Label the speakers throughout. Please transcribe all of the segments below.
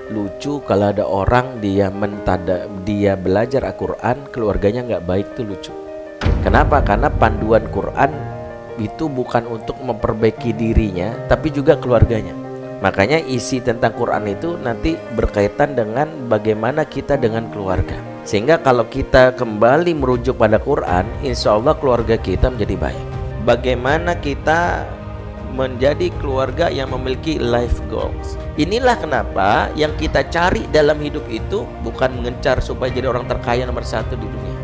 Speaker 1: Lucu kalau ada orang dia belajar Al-Quran, keluarganya nggak baik, tuh lucu. Kenapa? Karena panduan Quran itu bukan untuk memperbaiki dirinya, tapi juga keluarganya. Makanya isi tentang Quran itu nanti berkaitan dengan bagaimana kita dengan keluarga. Sehingga kalau kita kembali merujuk pada Quran, insya Allah keluarga kita menjadi baik. Bagaimana kita menjadi keluarga yang memiliki life goals. Inilah kenapa yang kita cari dalam hidup itu bukan mengejar supaya jadi orang terkaya nomor satu di dunia,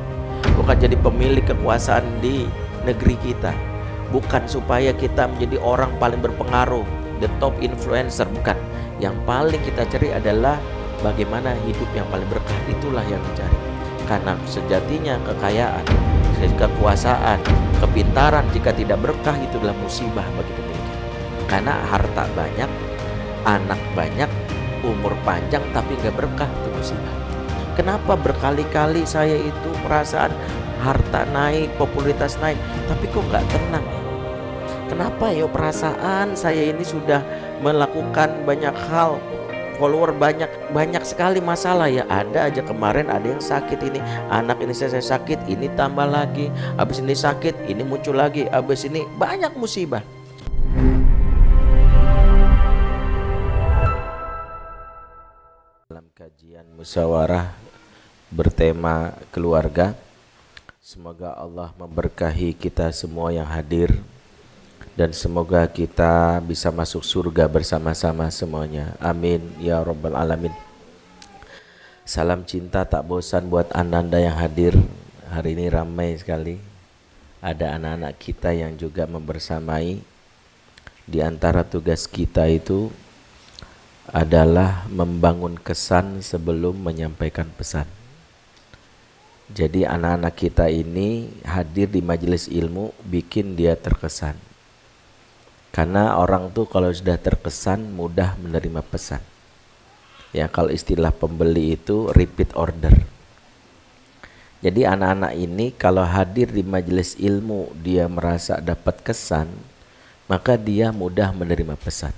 Speaker 1: bukan jadi pemilik kekuasaan di negeri kita, bukan supaya kita menjadi orang paling berpengaruh, the top influencer, bukan. Yang paling kita cari adalah bagaimana hidup yang paling berkah. Itulah yang dicari. Karena sejatinya kekayaan, kekuasaan, kepintaran jika tidak berkah itu adalah musibah bagi pemiliknya. Karena harta banyak, anak banyak, umur panjang tapi gak berkah, itu musibah. Kenapa berkali-kali saya itu perasaan harta naik, popularitas naik, tapi kok gak tenang ya? Kenapa ya perasaan saya ini sudah melakukan banyak hal, follower banyak sekali masalah ya. Ada aja kemarin ada yang sakit, ini anak ini saya sakit, ini tambah lagi, habis ini sakit, ini muncul lagi, habis ini banyak musibah. Dalam kajian musyawarah bertema keluarga, semoga Allah memberkahi kita semua yang hadir, dan semoga kita bisa masuk surga bersama-sama semuanya. Amin ya rabbal alamin. Salam cinta tak bosan buat Ananda yang hadir. Hari ini ramai sekali. Ada anak-anak kita yang juga membersamai. Di antara tugas kita itu adalah membangun kesan sebelum menyampaikan pesan. Jadi anak-anak kita ini hadir di majelis ilmu bikin dia terkesan. Karena orang tuh kalau sudah terkesan mudah menerima pesan. Ya, kalau istilah pembeli itu repeat order. Jadi anak-anak ini kalau hadir di majelis ilmu dia merasa dapat kesan, maka dia mudah menerima pesan.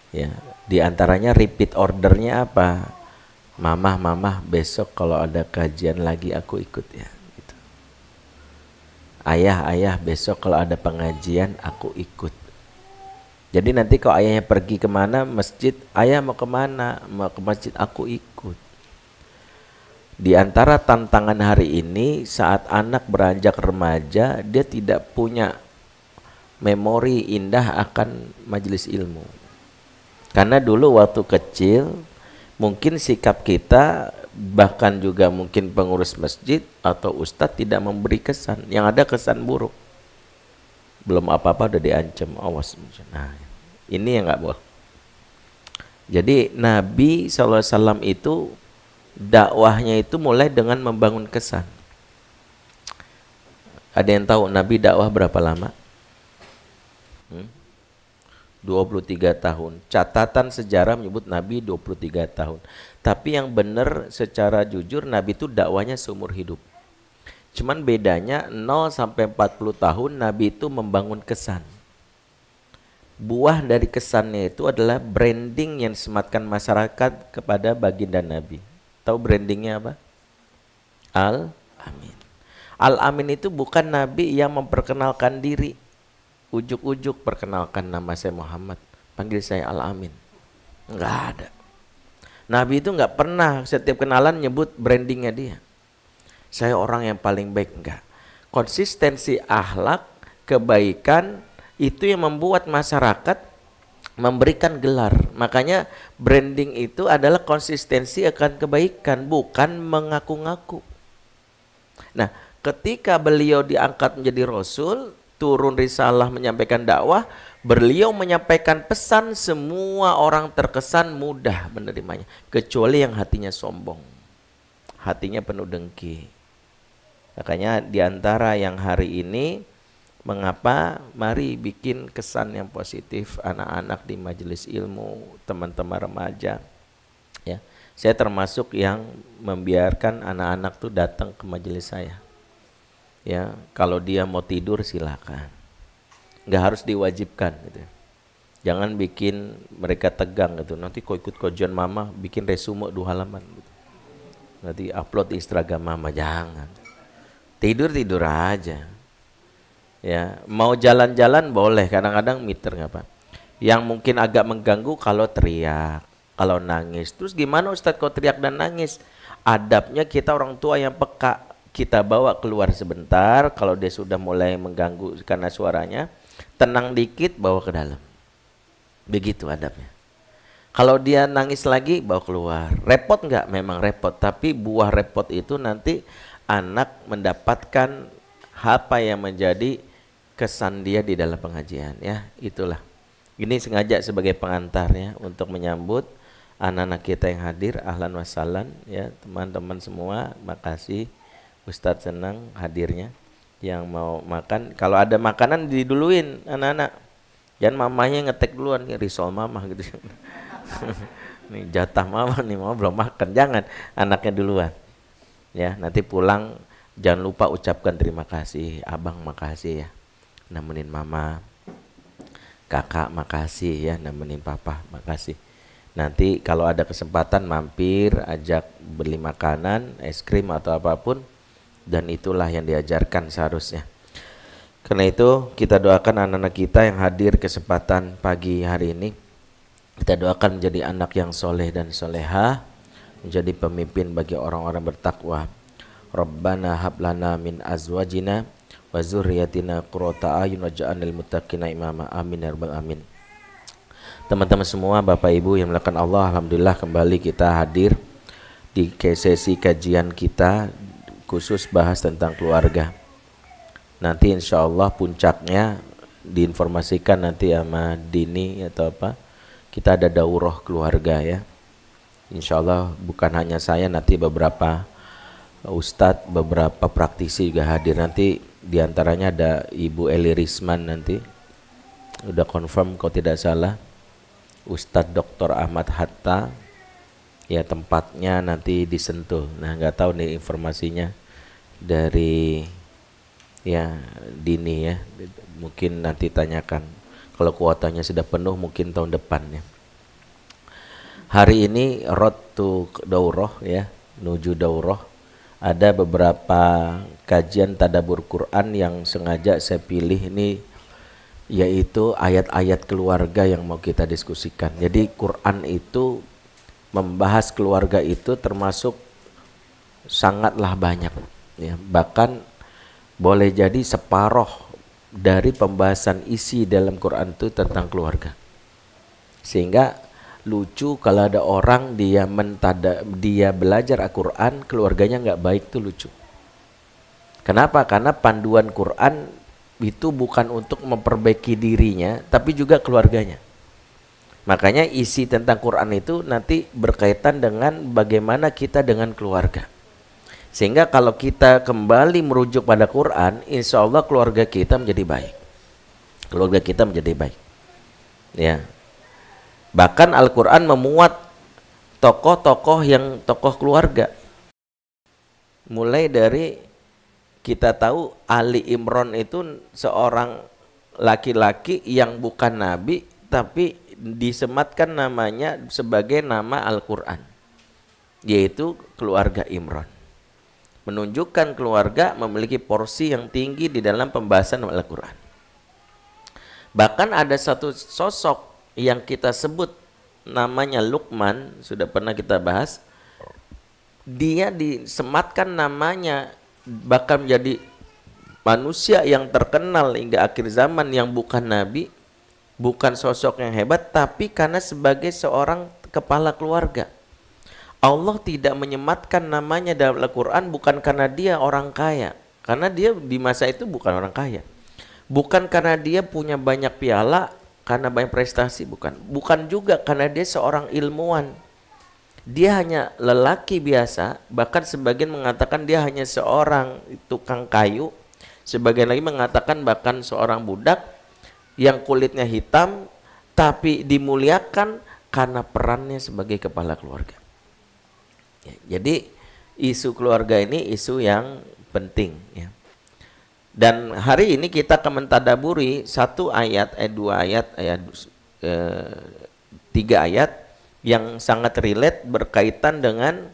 Speaker 1: Ya, di antaranya repeat ordernya apa? Mamah besok kalau ada kajian lagi aku ikut ya. Ayah besok kalau ada pengajian aku ikut. Jadi nanti kalau ayahnya pergi kemana, masjid, ayah mau kemana, mau ke masjid, aku ikut. Di antara tantangan hari ini saat anak beranjak remaja, dia tidak punya memori indah akan majelis ilmu. Karena dulu waktu kecil mungkin sikap kita, bahkan juga mungkin pengurus masjid atau ustadz tidak memberi kesan, yang ada kesan buruk. Belum apa-apa udah diancam, awas. Nah, ini yang nggak boleh. Jadi Nabi SAW itu dakwahnya itu mulai dengan membangun kesan. Ada yang tahu Nabi dakwah berapa lama? 23 tahun. Catatan sejarah menyebut Nabi 23 tahun. Tapi yang benar secara jujur Nabi itu dakwanya seumur hidup. Cuman bedanya 0 sampai 40 tahun Nabi itu membangun kesan. Buah dari kesannya itu adalah branding yang disematkan masyarakat kepada baginda Nabi. Tahu brandingnya apa? Al-Amin. Al-Amin itu bukan Nabi yang memperkenalkan diri. Ujuk-ujuk perkenalkan nama saya Muhammad, panggil saya Al-Amin. Enggak ada. Nabi itu enggak pernah setiap kenalan nyebut brandingnya dia. Saya orang yang paling baik, enggak. Konsistensi akhlak, kebaikan itu yang membuat masyarakat memberikan gelar. Makanya branding itu adalah konsistensi akan kebaikan, bukan mengaku-ngaku. Nah, ketika beliau diangkat menjadi Rasul, turun risalah menyampaikan dakwah, beliau menyampaikan pesan, semua orang terkesan mudah menerimanya, kecuali yang hatinya sombong, hatinya penuh dengki. Makanya diantara yang hari ini, mengapa mari bikin kesan yang positif anak-anak di majelis ilmu, teman-teman remaja. Ya, saya termasuk yang membiarkan anak-anak tuh datang ke majelis saya. Ya, kalau dia mau tidur silakan, nggak harus diwajibkan gitu. Jangan bikin mereka tegang gitu. Nanti kau ikut kajian mama, bikin resume 2 halaman gitu. Nanti upload di Instagram mama, jangan. Tidur aja. Ya, mau jalan-jalan boleh, kadang-kadang meter nggak apa. Yang mungkin agak mengganggu kalau teriak, kalau nangis. Terus gimana Ustadz kalau teriak dan nangis? Adabnya kita orang tua yang peka, kita bawa keluar sebentar. Kalau dia sudah mulai mengganggu karena suaranya, tenang dikit, bawa ke dalam. Begitu adabnya. Kalau dia nangis lagi, bawa keluar. Repot nggak? Memang repot. Tapi buah repot itu nanti anak mendapatkan apa yang menjadi kesan dia di dalam pengajian. Ya, itulah. Ini sengaja sebagai pengantarnya untuk menyambut anak-anak kita yang hadir. Ahlan wa sahlan, ya teman-teman semua. Makasih, Ustadz senang hadirnya. Yang mau makan, kalau ada makanan diduluin anak-anak. Jangan mamanya ngetek duluan, nih risol mama gitu. Nih jatah mama nih, mama belum makan. Jangan, anaknya duluan. Ya, nanti pulang jangan lupa ucapkan terima kasih. Abang makasih ya, nemenin mama. Kakak makasih ya, nemenin papa, makasih. Nanti kalau ada kesempatan mampir, ajak beli makanan, es krim atau apapun. Dan itulah yang diajarkan seharusnya. Karena itu kita doakan anak-anak kita yang hadir kesempatan pagi hari ini. Kita doakan menjadi anak yang soleh dan soleha, menjadi pemimpin bagi orang-orang bertakwa. Rabbana hablana min azwajina wa zurriyatina qurrata a'yun waj'alna lil muttaqina imama. Amin ya rabbal alamin. Teman-teman semua, Bapak Ibu yang melakukan Allah, alhamdulillah kembali kita hadir di sesi kajian kita khusus bahas tentang keluarga. Nanti insya Allah puncaknya diinformasikan nanti sama Dini atau apa, kita ada daurah keluarga ya. Insya Allah bukan hanya saya, nanti beberapa ustadz, beberapa praktisi juga hadir. Nanti diantaranya ada Ibu Eli Risman, nanti udah confirm kalau tidak salah. Ustadz Dr. Ahmad Hatta, ya tempatnya nanti di Sentul. Nah nggak tahu nih informasinya dari ya Dini ya, mungkin nanti tanyakan. Kalau kuotanya sudah penuh mungkin tahun depan ya. Hari ini road to daurah ya, menuju daurah. Ada beberapa kajian tadabbur Quran yang sengaja saya pilih ini, yaitu ayat-ayat keluarga yang mau kita diskusikan. Jadi Quran itu membahas keluarga itu termasuk sangatlah banyak ya. Bahkan boleh jadi separoh dari pembahasan isi dalam Quran itu tentang keluarga. Sehingga lucu kalau ada orang dia belajar Al-Quran, keluarganya nggak baik, tuh lucu. Kenapa? Karena panduan Quran itu bukan untuk memperbaiki dirinya, tapi juga keluarganya. Makanya isi tentang Quran itu nanti berkaitan dengan bagaimana kita dengan keluarga. Sehingga kalau kita kembali merujuk pada Quran, insya Allah keluarga kita menjadi baik. Keluarga kita menjadi baik. Ya. Bahkan Al-Quran memuat tokoh-tokoh yang tokoh keluarga. Mulai dari kita tahu Ali Imran itu seorang laki-laki yang bukan nabi, tapi disematkan namanya sebagai nama Al-Quran, yaitu keluarga Imran. Menunjukkan keluarga memiliki porsi yang tinggi di dalam pembahasan Al-Quran. Bahkan ada satu sosok yang kita sebut namanya Luqman, sudah pernah kita bahas. Dia disematkan namanya bahkan menjadi manusia yang terkenal hingga akhir zaman, yang bukan nabi, bukan sosok yang hebat, tapi karena sebagai seorang kepala keluarga. Allah tidak menyematkan namanya dalam Al-Quran bukan karena dia orang kaya, karena dia di masa itu bukan orang kaya. Bukan karena dia punya banyak piala, karena banyak prestasi, bukan. Bukan juga karena dia seorang ilmuwan. Dia hanya lelaki biasa, bahkan sebagian mengatakan dia hanya seorang tukang kayu, sebagian lagi mengatakan bahkan seorang budak yang kulitnya hitam, tapi dimuliakan karena perannya sebagai kepala keluarga. Ya, jadi isu keluarga ini isu yang penting ya. Dan hari ini kita akan mentadaburi satu ayat, dua ayat, ayat 3 ayat yang sangat relate berkaitan dengan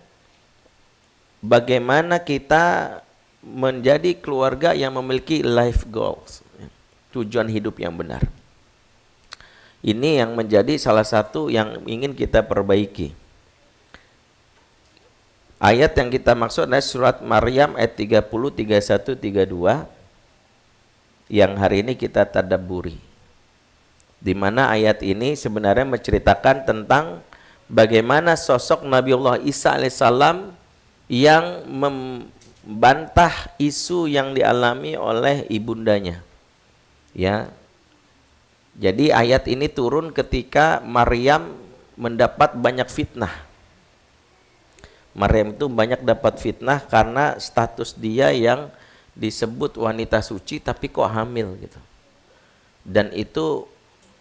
Speaker 1: bagaimana kita menjadi keluarga yang memiliki life goals, tujuan hidup yang benar. Ini yang menjadi salah satu yang ingin kita perbaiki. Ayat yang kita maksud adalah surat Maryam ayat 30, 31, 32 yang hari ini kita tadabburi. Di mana ayat ini sebenarnya menceritakan tentang bagaimana sosok Nabiullah Isa alaihissalam yang membantah isu yang dialami oleh ibundanya. Ya. Jadi ayat ini turun ketika Maryam mendapat banyak fitnah. Maryam itu banyak dapat fitnah karena status dia yang disebut wanita suci tapi kok hamil gitu. Dan itu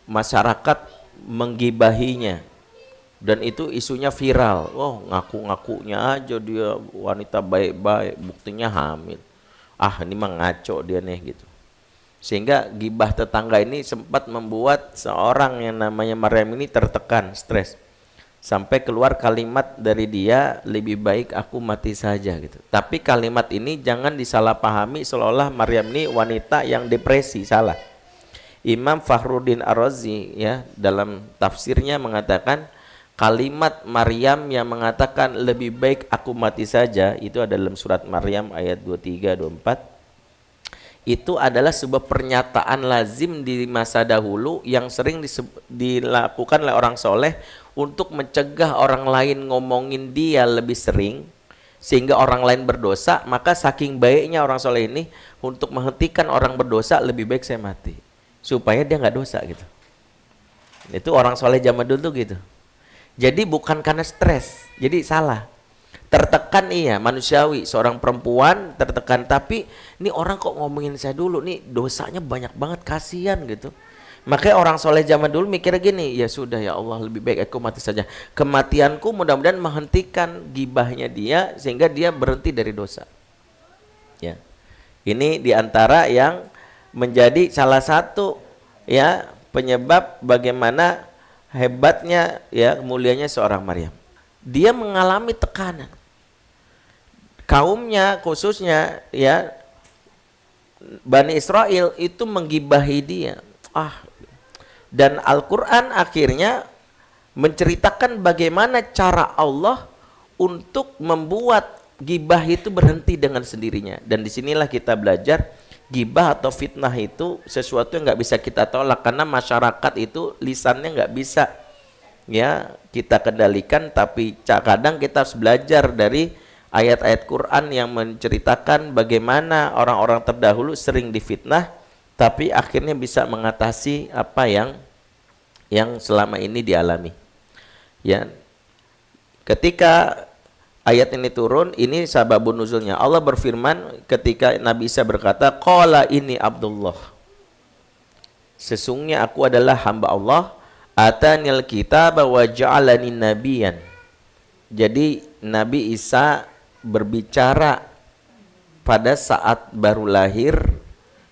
Speaker 1: masyarakat menggibahinya. Dan itu isunya viral. Oh, ngaku-ngakunya aja dia wanita baik-baik, buktinya hamil. Ah, ini mah ngaco dia nih gitu. Sehingga gibah tetangga ini sempat membuat seorang yang namanya Maryam ini tertekan, stres. Sampai keluar kalimat dari dia, lebih baik aku mati saja gitu. Tapi kalimat ini jangan disalahpahami seolah-olah Maryam ini wanita yang depresi, salah. Imam Fakhruddin Ar-Razi ya dalam tafsirnya mengatakan kalimat Maryam yang mengatakan lebih baik aku mati saja, itu ada dalam surat Maryam ayat 23 24. Itu adalah sebuah pernyataan lazim di masa dahulu yang sering dilakukan oleh orang soleh untuk mencegah orang lain ngomongin dia lebih sering sehingga orang lain berdosa. Maka saking baiknya orang soleh ini untuk menghentikan orang berdosa, lebih baik saya mati supaya dia nggak dosa gitu. Itu orang soleh zaman dulu gitu. Jadi bukan karena stres, jadi salah. Tertekan iya, manusiawi, seorang perempuan tertekan, tapi ini orang kok ngomongin saya dulu, nih dosanya banyak banget, kasihan gitu. Makanya orang soleh zaman dulu mikirnya gini, ya sudah ya Allah lebih baik aku mati saja. Kematianku mudah-mudahan menghentikan gibahnya dia sehingga dia berhenti dari dosa. Ya, ini diantara yang menjadi salah satu ya penyebab bagaimana hebatnya ya mulianya seorang Maryam. Dia mengalami tekanan. Kaumnya khususnya ya Bani Israel itu menggibahi dia. Dan Al-Quran akhirnya menceritakan bagaimana cara Allah untuk membuat gibah itu berhenti dengan sendirinya. Dan disinilah kita belajar gibah atau fitnah itu sesuatu yang nggak bisa kita tolak karena masyarakat itu lisannya nggak bisa ya kita kendalikan, tapi kadang kita harus belajar dari ayat-ayat Quran yang menceritakan bagaimana orang-orang terdahulu sering difitnah tapi akhirnya bisa mengatasi apa yang selama ini dialami. Ya. Ketika ayat ini turun, ini sababun nuzulnya. Allah berfirman ketika Nabi Isa berkata, "Qala ini Abdullah." Sesungguhnya aku adalah hamba Allah. Atanil kitaba wa ja'alani nabiyan. Jadi Nabi Isa berbicara pada saat baru lahir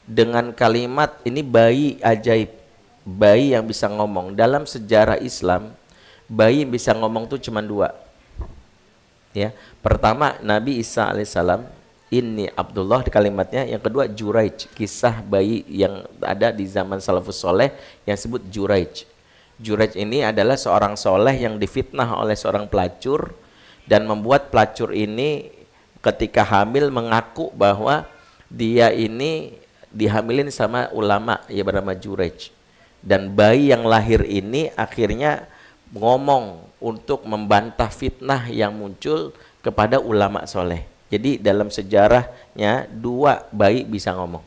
Speaker 1: dengan kalimat ini bayi ajaib, bayi yang bisa ngomong. Dalam sejarah Islam, bayi yang bisa ngomong tuh cuma 2. Ya, pertama Nabi Isa alaihissalam, ini Abdullah di kalimatnya. Yang kedua Juraij, kisah bayi yang ada di zaman salafus soleh yang disebut Juraij. Juraij ini adalah seorang soleh yang difitnah oleh seorang pelacur dan membuat pelacur ini ketika hamil mengaku bahwa dia ini dihamilin sama ulama ya bernama Juraij. Dan bayi yang lahir ini akhirnya ngomong untuk membantah fitnah yang muncul kepada ulama soleh. Jadi dalam sejarahnya 2 bayi bisa ngomong.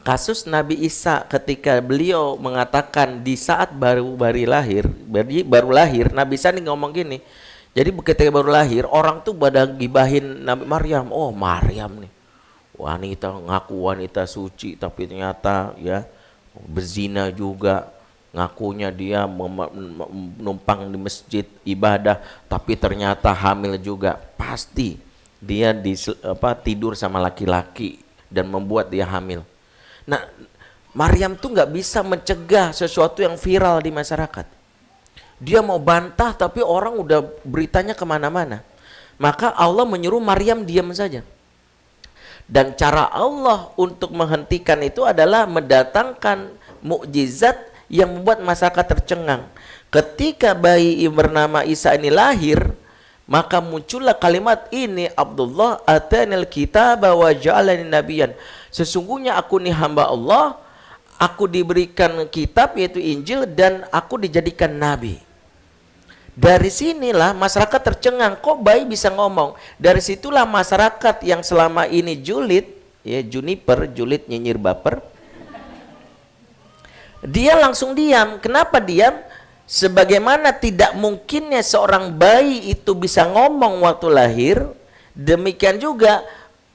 Speaker 1: Kasus Nabi Isa ketika beliau mengatakan di saat baru lahir, Nabi Isa ini ngomong gini. Jadi ketika baru lahir, orang tuh pada gibahin Nabi Maryam. Oh, Maryam nih, ngaku wanita suci, tapi ternyata ya berzina juga. Ngakunya dia menumpang di masjid ibadah, tapi ternyata hamil juga. Pasti dia tidur sama laki-laki dan membuat dia hamil. Nah, Maryam tuh nggak bisa mencegah sesuatu yang viral di masyarakat. Dia mau bantah tapi orang udah beritanya kemana-mana. Maka Allah menyuruh Maryam diam saja. Dan cara Allah untuk menghentikan itu adalah mendatangkan mukjizat yang membuat masyarakat tercengang. Ketika bayi bernama Isa ini lahir, maka muncullah kalimat ini, Abdullah atanil kitaba wa ja'alani nabiyyan. Sesungguhnya aku ini hamba Allah, aku diberikan kitab yaitu Injil dan aku dijadikan nabi. Dari sinilah masyarakat tercengang, kok bayi bisa ngomong. Dari situlah masyarakat yang selama ini julid, ya juniper, julid nyinyir baper, dia langsung diam. Kenapa diam? Sebagaimana tidak mungkinnya seorang bayi itu bisa ngomong waktu lahir, demikian juga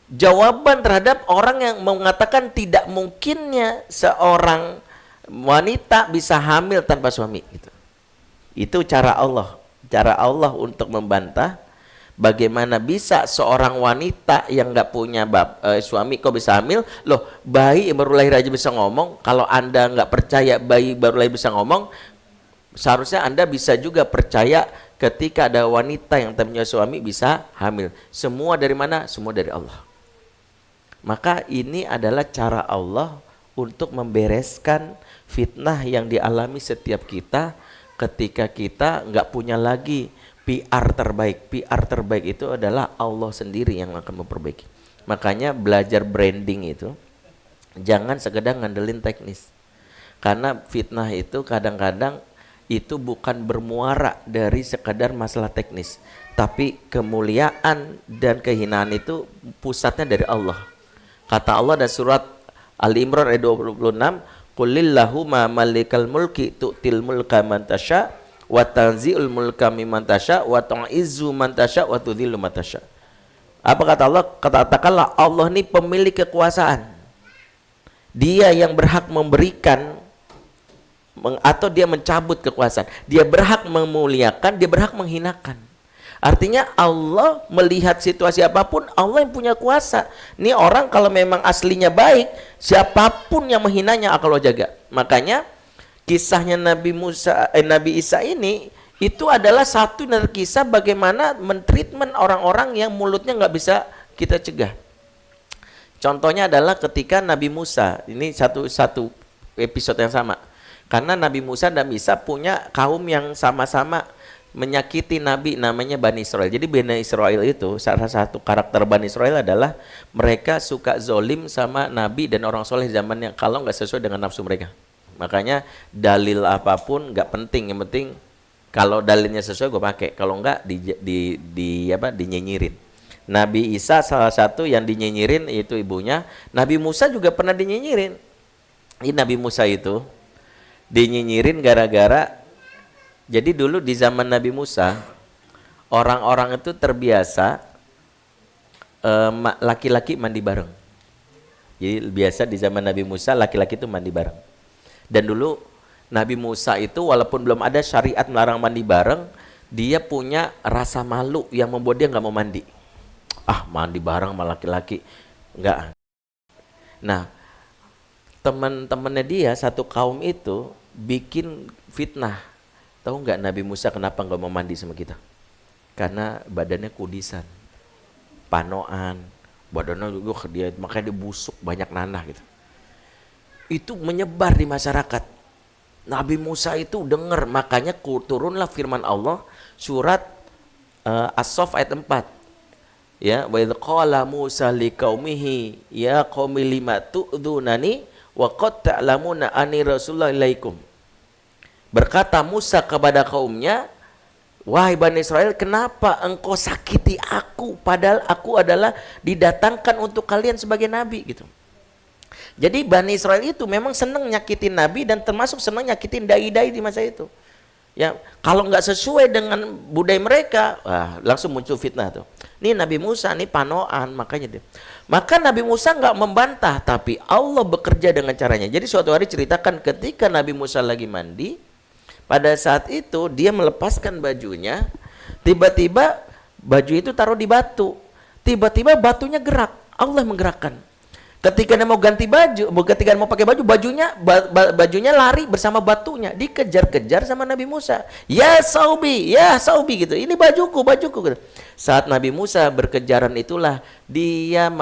Speaker 1: jawaban terhadap orang yang mengatakan tidak mungkinnya seorang wanita bisa hamil tanpa suami. Itu cara Allah untuk membantah bagaimana bisa seorang wanita yang nggak punya suami kok bisa hamil. Loh, bayi baru lahir aja bisa ngomong. Kalau Anda nggak percaya bayi baru lahir bisa ngomong, seharusnya Anda bisa juga percaya ketika ada wanita yang tak punya suami bisa hamil. Semua dari mana? Semua dari Allah. Maka ini adalah cara Allah untuk membereskan fitnah yang dialami setiap kita ketika kita nggak punya lagi PR terbaik. PR terbaik itu adalah Allah sendiri yang akan memperbaiki. Makanya belajar branding itu jangan sekedar ngandelin teknis. Karena fitnah itu kadang-kadang itu bukan bermuara dari sekadar masalah teknis, tapi kemuliaan dan kehinaan itu pusatnya dari Allah. Kata Allah dalam surat Ali Imran ayat 26, Qulillahumma malikal mulki tu'til mulka man tasha wa tanzi'ul mulka mimman tasha wa tu'izzu man tasha wa tudhillu man tasha. Apa kata Allah? Katakanlah Allah ini pemilik kekuasaan. Dia yang berhak memberikan atau dia mencabut kekuasaan. Dia berhak memuliakan, dia berhak menghinakan. Artinya Allah melihat situasi apapun, Allah yang punya kuasa. Ini orang kalau memang aslinya baik, siapapun yang menghinanya akan Allah jaga. Makanya kisahnya Nabi Isa ini itu adalah satu dari kisah bagaimana mentreatment orang-orang yang mulutnya nggak bisa kita cegah. Contohnya adalah ketika Nabi Musa, ini satu episode yang sama. Karena Nabi Musa dan Isa punya kaum yang sama-sama menyakiti Nabi, namanya Bani Israel. Jadi Bani Israel itu salah satu karakter Bani Israel adalah mereka suka zolim sama Nabi dan orang soleh zamannya kalau nggak sesuai dengan nafsu mereka. Makanya dalil apapun nggak penting, yang penting kalau dalilnya sesuai gue pakai, kalau nggak dinyinyirin. Nabi Isa salah satu yang dinyinyirin itu ibunya. Nabi Musa juga pernah dinyinyirin. Ini Nabi Musa itu dinyinyirin gara-gara, jadi dulu di zaman Nabi Musa, orang-orang itu terbiasa laki-laki mandi bareng. Jadi biasa di zaman Nabi Musa, laki-laki itu mandi bareng. Dan dulu Nabi Musa itu walaupun belum ada syariat melarang mandi bareng, dia punya rasa malu yang membuat dia nggak mau mandi. Mandi bareng sama laki-laki. Enggak. Nah, teman-temannya dia, satu kaum itu bikin fitnah. Tahu nggak Nabi Musa kenapa nggak mau mandi sama kita? Karena badannya kudisan, panoan, badannya juga dia, makanya dia busuk, banyak nanah gitu. Itu menyebar di masyarakat. Nabi Musa itu dengar, makanya turunlah firman Allah surat As-Saff ayat 4. Ya, wa idz qala Musa liqaumihi ya qaumi lima tu'dzunani wa qad ta'lamuna anni rasulullah ilaikum. Berkata Musa kepada kaumnya, wahai Bani Israel, kenapa engkau sakiti aku padahal aku adalah didatangkan untuk kalian sebagai nabi gitu. Jadi Bani Israel itu memang senang nyakitin nabi dan termasuk senang nyakitin dai-dai di masa itu. Ya, kalau nggak sesuai dengan budaya mereka, langsung muncul fitnah tuh. Ini Nabi Musa, ini panoan, makanya dia. Maka Nabi Musa nggak membantah, tapi Allah bekerja dengan caranya. Jadi suatu hari ceritakan ketika Nabi Musa lagi mandi, pada saat itu dia melepaskan bajunya, tiba-tiba baju itu taruh di batu. Tiba-tiba batunya gerak, Allah menggerakkan. Ketika dia mau ganti baju, ketika dia mau pakai baju, bajunya lari bersama batunya, dikejar-kejar sama Nabi Musa. Ya Saubi gitu. Ini bajuku gitu. Saat Nabi Musa berkejaran itulah dia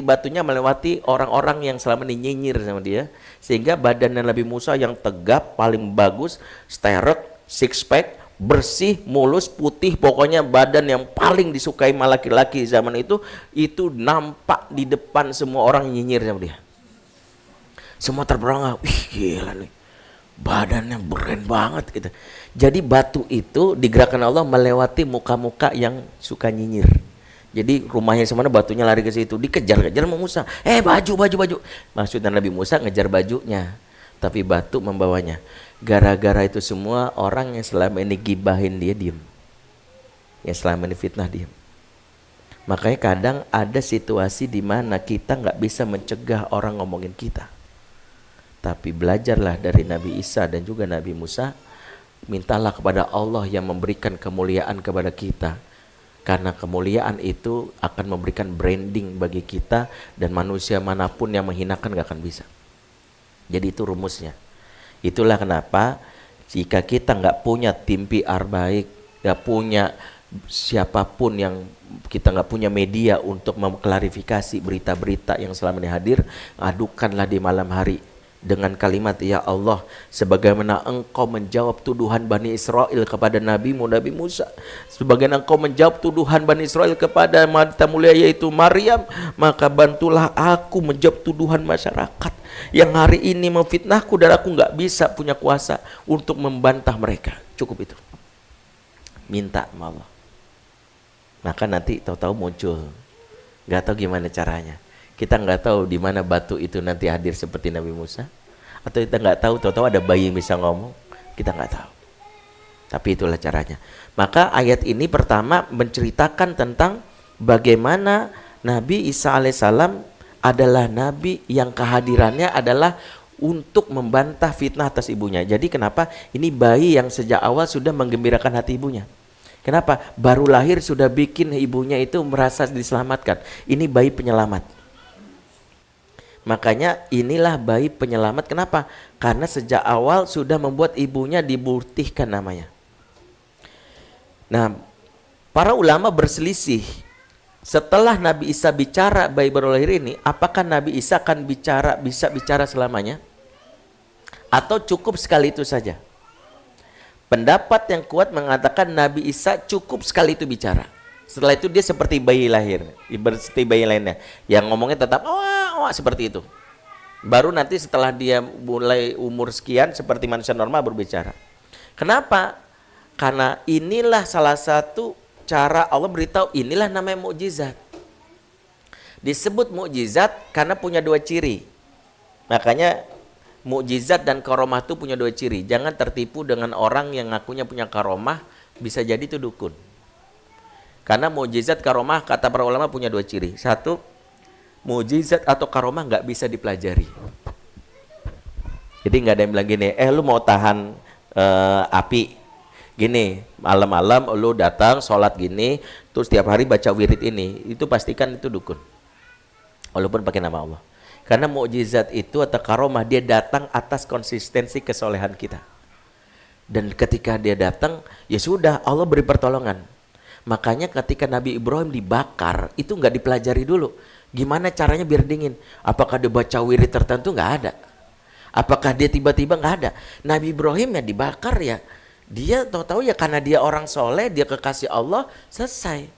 Speaker 1: batunya melewati orang-orang yang selama ini nyinyir sama dia, sehingga badannya Nabi Musa yang tegap, paling bagus, sterek, six pack, bersih, mulus, putih, pokoknya badan yang paling disukai sama laki-laki zaman itu nampak di depan semua orang nyinyir sama dia. Semua terperangah, wih gila nih, badannya keren banget gitu. Jadi batu itu digerakkan Allah melewati muka-muka yang suka nyinyir. Jadi rumahnya semana batunya lari ke situ, dikejar-kejar sama Musa. Baju. Maksudnya Nabi Musa ngejar bajunya, tapi batu membawanya. Gara-gara itu semua orang yang selama ini gibahin dia diem, yang selama ini fitnah diem. Makanya kadang ada situasi di mana kita nggak bisa mencegah orang ngomongin kita, tapi belajarlah dari Nabi Isa dan juga Nabi Musa. Mintalah kepada Allah yang memberikan kemuliaan kepada kita, karena kemuliaan itu akan memberikan branding bagi kita, dan manusia manapun yang menghinakan gak akan bisa. Jadi itu rumusnya. Itulah kenapa jika kita nggak punya tim PR baik, nggak punya siapapun yang kita nggak punya media untuk mengklarifikasi berita-berita yang selama ini hadir, adukanlah di malam hari dengan kalimat ya Allah, sebagaimana engkau menjawab tuduhan Bani Israel kepada Nabi Musa, sebagaimana engkau menjawab tuduhan Bani Israel kepada wanita mulia yaitu Maryam, maka bantulah aku menjawab tuduhan masyarakat yang hari ini memfitnahku, dan aku nggak bisa punya kuasa untuk membantah mereka. Cukup itu, minta sama Allah. Maka nanti tahu-tahu muncul, nggak tahu gimana caranya. Kita nggak tahu di mana batu itu nanti hadir seperti Nabi Musa, atau kita nggak tahu ada bayi yang bisa ngomong, kita nggak tahu. Tapi itulah caranya. Maka ayat ini pertama menceritakan tentang bagaimana Nabi Isa alaihissalam adalah nabi yang kehadirannya adalah untuk membantah fitnah atas ibunya. Jadi kenapa ini bayi yang sejak awal sudah menggembirakan hati ibunya? Kenapa? Baru lahir sudah bikin ibunya itu merasa diselamatkan. Ini bayi penyelamat. Makanya inilah bayi penyelamat. Kenapa? Karena sejak awal sudah membuat ibunya dibutihkan namanya. Nah, para ulama berselisih. Setelah Nabi Isa bicara bayi baru lahir ini, apakah Nabi Isa akan bisa bicara selamanya? Atau cukup sekali itu saja? Pendapat yang kuat mengatakan Nabi Isa cukup sekali itu bicara. Setelah itu dia seperti bayi lahir, seperti bayi lainnya, yang ngomongnya tetap seperti itu. Baru nanti setelah dia mulai umur sekian seperti manusia normal berbicara. Kenapa? Karena inilah salah satu cara Allah beritahu, inilah namanya mukjizat. Disebut mukjizat karena punya dua ciri. Makanya mukjizat dan karomah itu punya dua ciri. Jangan tertipu dengan orang yang ngakunya punya karomah, bisa jadi itu dukun. Karena mukjizat karomah kata para ulama punya dua ciri. Satu, mukjizat atau karomah nggak bisa dipelajari. Jadi nggak ada yang bilang gini, lu mau tahan api gini, malam-malam lu datang sholat gini, terus tiap hari baca wirid ini, itu pastikan itu dukun, walaupun pakai nama Allah. Karena mukjizat itu atau karomah dia datang atas konsistensi kesolehan kita, dan ketika dia datang ya sudah Allah beri pertolongan. Makanya ketika Nabi Ibrahim dibakar itu nggak dipelajari dulu gimana caranya biar dingin. Apakah dia baca wirid tertentu? Nggak ada. Apakah dia tiba-tiba? Nggak ada. Nabi Ibrahim ya dibakar ya, dia tahu-tahu ya karena dia orang soleh, dia kekasih Allah, selesai.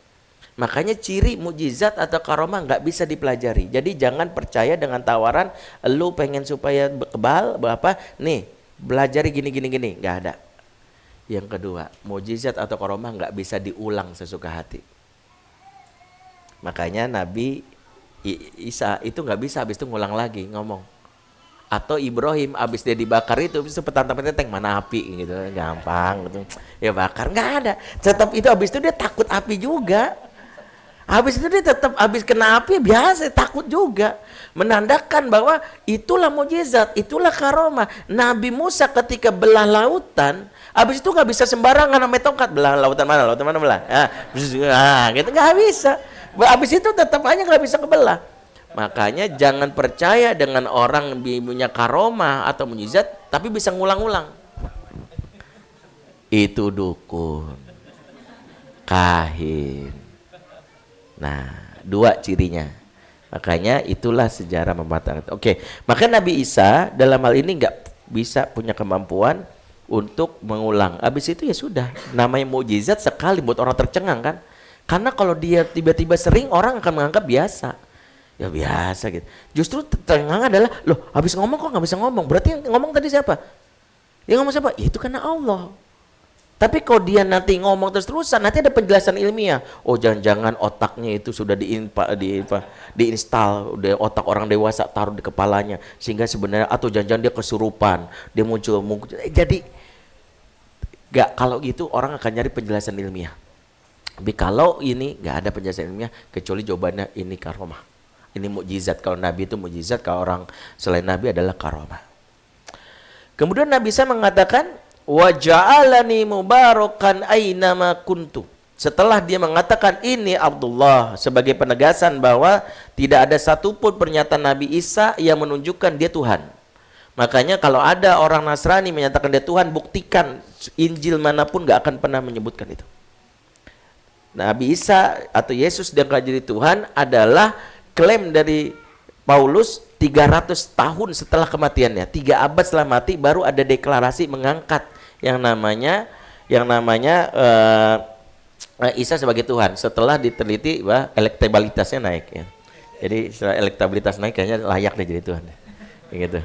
Speaker 1: Makanya ciri mukjizat atau karomah nggak bisa dipelajari. Jadi jangan percaya dengan tawaran lu pengen supaya kebal apa nih belajari gini, nggak ada. Yang kedua, mukjizat atau karomah nggak bisa diulang sesuka hati. Makanya Nabi Isa itu nggak bisa habis itu ngulang lagi ngomong. Atau Ibrahim habis dia dibakar itu petantang-petantang mana api gitu, gampang gitu. Ya bakar, nggak ada. Tetap itu habis itu dia takut api juga. Habis itu dia tetap habis kena api biasa takut juga. Menandakan bahwa itulah mukjizat, itulah karomah. Nabi Musa ketika belah lautan, habis itu nggak bisa sembarangan namanya tongkat belah lautan mana belah. Gitu nggak bisa. Habis itu tetap aja nggak bisa kebelah. Makanya jangan percaya dengan orang punya karomah atau mujizat tapi bisa ngulang-ulang. Itu dukun, kahin. Nah, dua cirinya. Makanya itulah sejarah membatalkan. Oke, maka Nabi Isa dalam hal ini nggak bisa punya kemampuan untuk mengulang. Habis itu ya sudah, namanya mukjizat sekali buat orang tercengang kan. Karena kalau dia tiba-tiba sering, orang akan menganggap biasa. Ya biasa gitu. Justru tercengang adalah, loh habis ngomong kok nggak bisa ngomong. Berarti yang ngomong tadi siapa? Yang ngomong siapa? Ya, itu karena Allah. Tapi kalau dia nanti ngomong terus-terusan, nanti ada penjelasan ilmiah. Oh, jangan-jangan otaknya itu sudah diinstal, udah otak orang dewasa taruh di kepalanya, sehingga sebenarnya, atau jangan-jangan dia kesurupan, dia muncul. Jadi nggak, kalau gitu orang akan nyari penjelasan ilmiah. Tapi kalau ini nggak ada penjelasan ilmiah, kecuali jawabannya ini karomah, ini mukjizat. Kalau Nabi itu mukjizat, kalau orang selain Nabi adalah karomah. Kemudian Nabi Isa mengatakan, wa ja'alani mubarakan ainama kuntu. Setelah dia mengatakan ini Abdullah, sebagai penegasan bahwa tidak ada satupun pernyataan Nabi Isa yang menunjukkan dia Tuhan. Makanya kalau ada orang Nasrani menyatakan dia Tuhan, buktikan Injil manapun gak akan pernah menyebutkan itu. Nabi Isa atau Yesus yang jadi Tuhan adalah klaim dari Paulus 300 tahun setelah kematiannya. 3 abad setelah mati baru ada deklarasi mengangkat yang namanya Isa sebagai Tuhan. Setelah diteliti bahwa elektabilitasnya naik ya. Jadi setelah elektabilitas naik kayaknya layak deh jadi Tuhan. Gitu.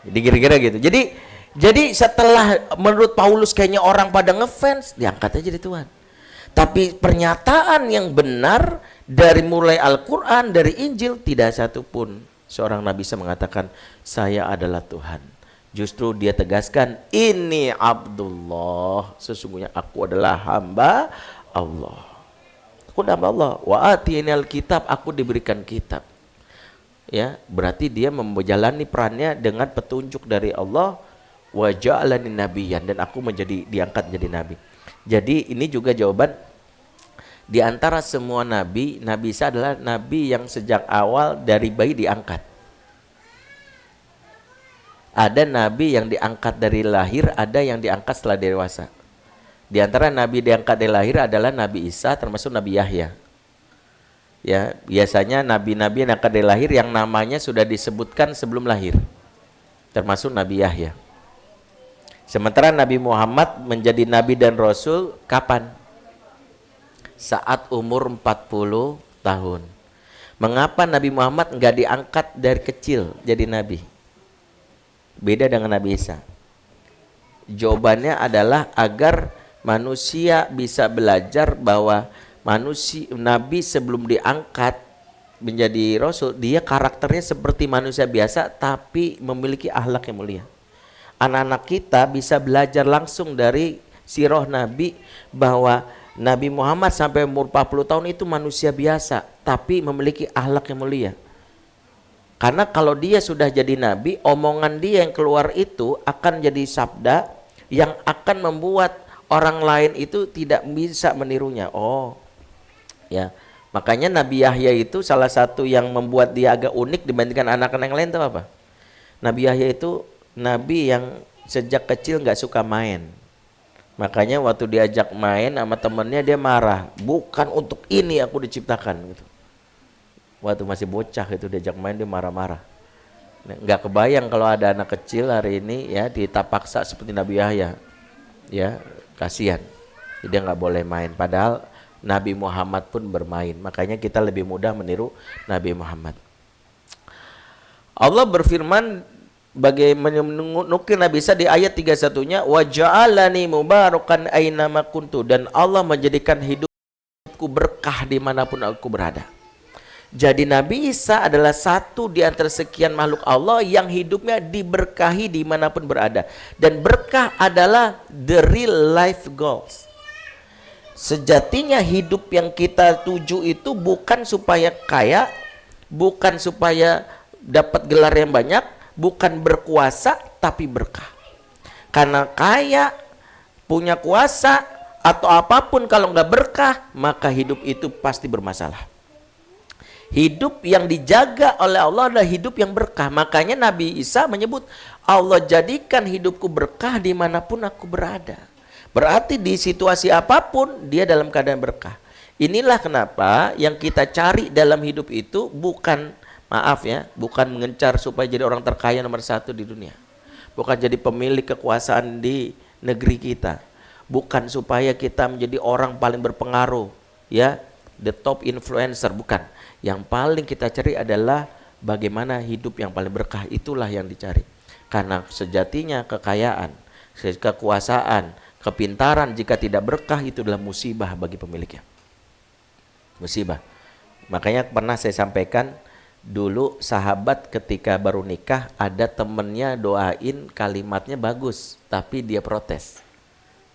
Speaker 1: Jadi kira-kira gitu. Jadi setelah menurut Paulus kayaknya orang pada ngefans, diangkat aja jadi Tuhan. Tapi pernyataan yang benar dari mulai Al-Quran, dari Injil, tidak satupun seorang Nabi bisa mengatakan saya adalah Tuhan. Justru dia tegaskan, ini Abdullah, sesungguhnya aku adalah hamba Allah. Aku adalah hamba Allah. Wa atinal kitab, aku diberikan kitab. Ya, berarti dia menjalani perannya dengan petunjuk dari Allah. Wa ja'alani nabiyyan, dan aku diangkat menjadi nabi. Jadi ini juga jawaban, di antara semua nabi, Nabi Isa adalah nabi yang sejak awal dari bayi diangkat. Ada nabi yang diangkat dari lahir, ada yang diangkat setelah dewasa. Di antara nabi diangkat dari lahir adalah Nabi Isa, termasuk Nabi Yahya. Ya, biasanya nabi-nabi yang diangkat dari lahir yang namanya sudah disebutkan sebelum lahir, termasuk Nabi Yahya. Sementara Nabi Muhammad menjadi nabi dan rasul kapan? Saat umur 40 tahun. Mengapa Nabi Muhammad enggak diangkat dari kecil jadi nabi? Beda dengan Nabi Isa. Jawabannya adalah agar manusia bisa belajar bahwa nabi sebelum diangkat menjadi rasul, dia karakternya seperti manusia biasa tapi memiliki akhlak yang mulia. Anak-anak kita bisa belajar langsung dari sirah Nabi bahwa Nabi Muhammad sampai umur 40 tahun itu manusia biasa tapi memiliki akhlak yang mulia. Karena kalau dia sudah jadi nabi, omongan dia yang keluar itu akan jadi sabda yang akan membuat orang lain itu tidak bisa menirunya. Oh, ya. Makanya Nabi Yahya itu salah satu yang membuat dia agak unik dibandingkan anak-anak yang lain, tahu apa? Nabi Yahya itu nabi yang sejak kecil nggak suka main. Makanya waktu diajak main sama temennya dia marah. Bukan untuk ini aku diciptakan gitu. Waktu masih bocah itu diajak main dia marah-marah. Nggak kebayang kalau ada anak kecil hari ini ya ditapaksa seperti Nabi Yahya. Ya, kasihan. Jadi dia nggak boleh main. Padahal Nabi Muhammad pun bermain. Makanya kita lebih mudah meniru Nabi Muhammad. Allah berfirman bagaimana menukil Nabi Isa di ayat 31-nya, wa ja'alani mubarakan ainama kuntu, dan Allah menjadikan hidupku berkah dimanapun aku berada. Jadi Nabi Isa adalah satu di antara sekian makhluk Allah yang hidupnya diberkahi dimanapun berada. Dan berkah adalah the real life goals. Sejatinya hidup yang kita tuju itu bukan supaya kaya, bukan supaya dapat gelar yang banyak, bukan berkuasa, tapi berkah. Karena kaya, punya kuasa, atau apapun kalau nggak berkah, maka hidup itu pasti bermasalah. Hidup yang dijaga oleh Allah adalah hidup yang berkah. Makanya Nabi Isa menyebut, Allah jadikan hidupku berkah dimanapun aku berada. Berarti di situasi apapun dia dalam keadaan berkah. Inilah kenapa yang kita cari dalam hidup itu bukan, maaf ya, bukan mengejar supaya jadi orang terkaya nomor 1 di dunia. Bukan jadi pemilik kekuasaan di negeri kita. Bukan supaya kita menjadi orang paling berpengaruh, ya, the top influencer, bukan. Yang paling kita cari adalah bagaimana hidup yang paling berkah, itulah yang dicari. Karena sejatinya kekayaan, kekuasaan, kepintaran jika tidak berkah itu adalah musibah bagi pemiliknya. Musibah. Makanya pernah saya sampaikan dulu, sahabat ketika baru nikah ada temennya doain kalimatnya bagus, tapi dia protes.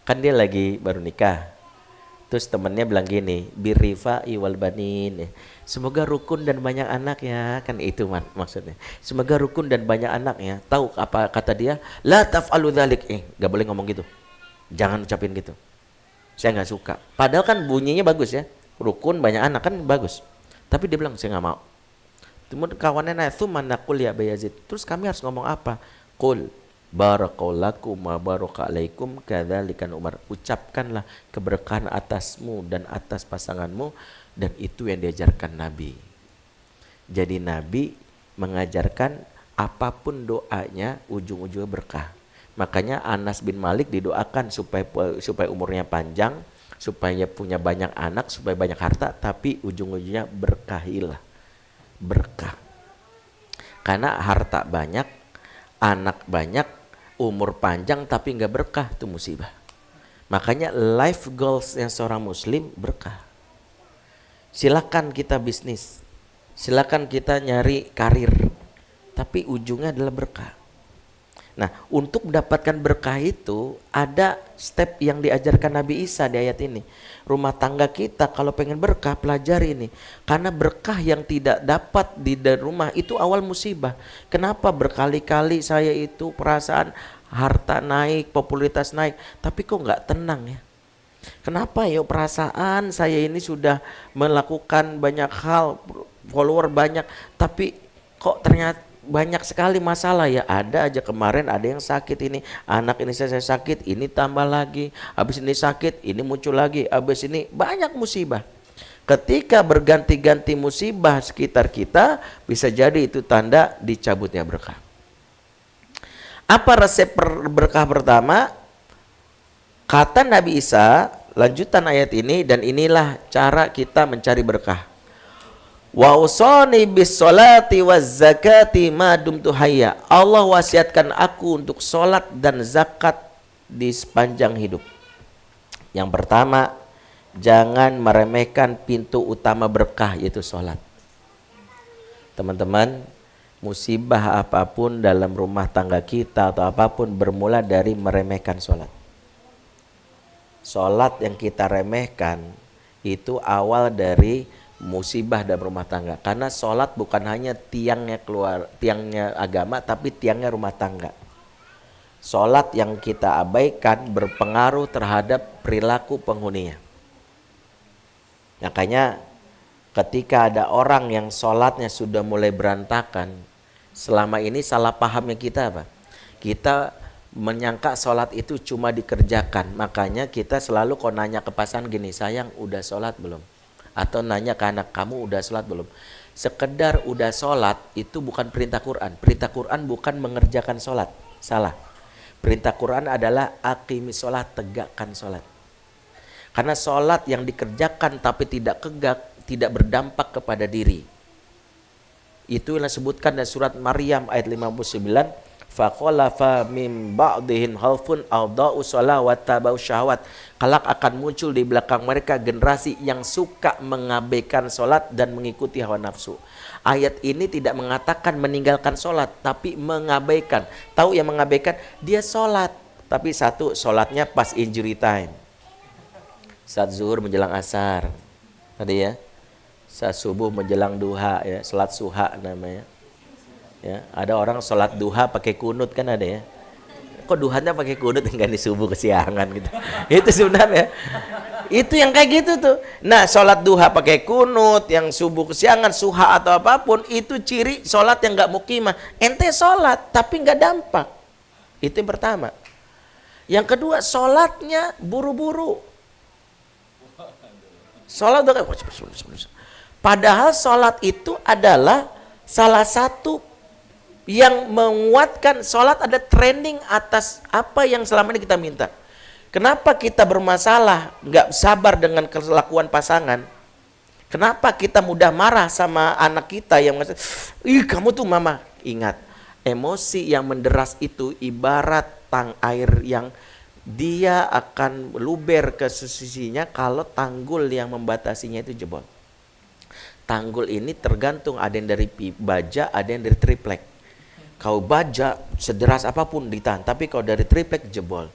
Speaker 1: Kan dia lagi baru nikah. Terus temennya bilang gini, birifa iwal banin, semoga rukun dan banyak anak ya, kan itu maksudnya. Semoga rukun dan banyak anak ya. Tahu apa kata dia? La taf'alu dzalik. Gak boleh ngomong gitu. Jangan ucapin gitu. Saya nggak suka. Padahal kan bunyinya bagus ya. Rukun banyak anak kan bagus. Tapi dia bilang saya nggak mau. Kemudian kawannya nanya, "Tsumma naqul ya Bayazid." Terus kami harus ngomong apa? Qul barakallahu wa barakalaikum kadzalikan Umar. Ucapkanlah keberkahan atasmu dan atas pasanganmu, dan itu yang diajarkan Nabi. Jadi Nabi mengajarkan apapun doanya ujung-ujungnya berkah. Makanya Anas bin Malik didoakan supaya umurnya panjang, supaya punya banyak anak, supaya banyak harta, tapi ujung-ujungnya berkahilah. Berkah. Karena harta banyak, anak banyak, umur panjang tapi nggak berkah, itu musibah. Makanya life goals yang seorang muslim berkah. Silakan kita bisnis, silakan kita nyari karir, tapi ujungnya adalah berkah. Nah, untuk mendapatkan berkah itu ada step yang diajarkan Nabi Isa di ayat ini. Rumah tangga kita kalau pengen berkah, pelajari ini. Karena berkah yang tidak dapat di rumah itu awal musibah. Kenapa berkali-kali saya itu perasaan harta naik, popularitas naik, tapi kok nggak tenang ya? Kenapa ya perasaan saya ini sudah melakukan banyak hal, follower banyak, tapi kok ternyata banyak sekali masalah ya. Ada aja kemarin ada yang sakit ini, anak ini saya sakit, ini tambah lagi, habis ini sakit, ini muncul lagi, habis ini banyak musibah. Ketika berganti-ganti musibah sekitar kita, bisa jadi itu tanda dicabutnya berkah. Apa resep berkah pertama? Kata Nabi Isa, lanjutan ayat ini, dan inilah cara kita mencari berkah. Wa usani bis salati waz zakati ma dumtu hayya. Allah wasiatkan aku untuk salat dan zakat di sepanjang hidup. Yang pertama, jangan meremehkan pintu utama berkah, yaitu salat. Teman-teman, musibah apapun dalam rumah tangga kita atau apapun bermula dari meremehkan salat. Salat yang kita remehkan itu awal dari musibah dalam rumah tangga. Karena sholat bukan hanya tiangnya agama, tapi tiangnya rumah tangga. Sholat yang kita abaikan berpengaruh terhadap perilaku penghuninya. Makanya ketika ada orang yang sholatnya sudah mulai berantakan, selama ini salah pahamnya kita apa? Kita menyangka sholat itu cuma dikerjakan. Makanya kita selalu kalau nanya ke pasangan gini, sayang udah sholat belum? Atau nanya ke anak, kamu udah sholat belum? Sekedar udah sholat itu bukan perintah Quran. Perintah Quran bukan mengerjakan sholat. Salah. Perintah Quran adalah aqimis sholat, tegakkan sholat. Karena sholat yang dikerjakan tapi tidak tidak berdampak kepada diri. Itu yang disebutkan dalam surat Maryam ayat 59. Faqalafa min ba'dihim khalfun awda'u shalah wa tabau syahwat. Kelak akan muncul di belakang mereka generasi yang suka mengabaikan sholat dan mengikuti hawa nafsu. Ayat ini tidak mengatakan meninggalkan sholat, tapi mengabaikan. Tahu yang mengabaikan? Dia sholat, tapi satu sholatnya pas injury time, saat zuhur menjelang asar tadi ya, saat subuh menjelang duha ya, sholat suha namanya. Ya, ada orang sholat duha pakai kunut kan ada ya. Kok duhanya pakai kunut enggak di subuh kesiangan gitu. Itu sebenarnya Itu yang kayak gitu tuh. Nah, sholat duha pakai kunut, yang subuh kesiangan, suha atau apapun, itu ciri sholat yang nggak mukimah. Ente sholat tapi nggak dampak. Itu yang pertama. Yang kedua, sholatnya buru-buru. Sholat udah padahal sholat itu adalah salah satu yang menguatkan. Sholat ada training atas apa yang selama ini kita minta. Kenapa kita bermasalah, nggak sabar dengan kelakuan pasangan? Kenapa kita mudah marah sama anak kita yang mengatakan, ih kamu tuh mama. Ingat, emosi yang menderas itu ibarat tang air yang dia akan luber ke sisinya kalau tanggul yang membatasinya itu jebol. Tanggul ini tergantung, ada yang dari baja, ada yang dari triplek. Kau baja sederas apapun ditahan, tapi kalau dari triplek jebol.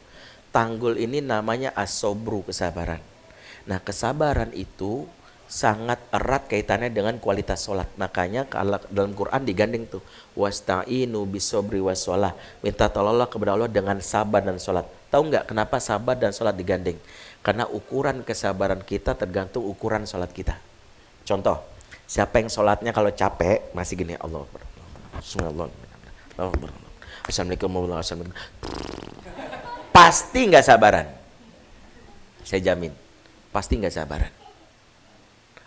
Speaker 1: Tanggul ini namanya asobru, kesabaran. Nah, kesabaran itu sangat erat kaitannya dengan kualitas sholat. Makanya kalau dalam Quran digandeng tuh, wasta'inu bisobri wassalah, minta tolonglah kepada Allah dengan sabar dan sholat. Tahu nggak kenapa sabar dan sholat digandeng? Karena ukuran kesabaran kita tergantung ukuran sholat kita. Contoh, siapa yang sholatnya kalau capek masih gini, Allah Akbar, Assalamualaikum warahmatullahi wabarakatuh, pasti nggak sabaran. Saya jamin, pasti nggak sabaran.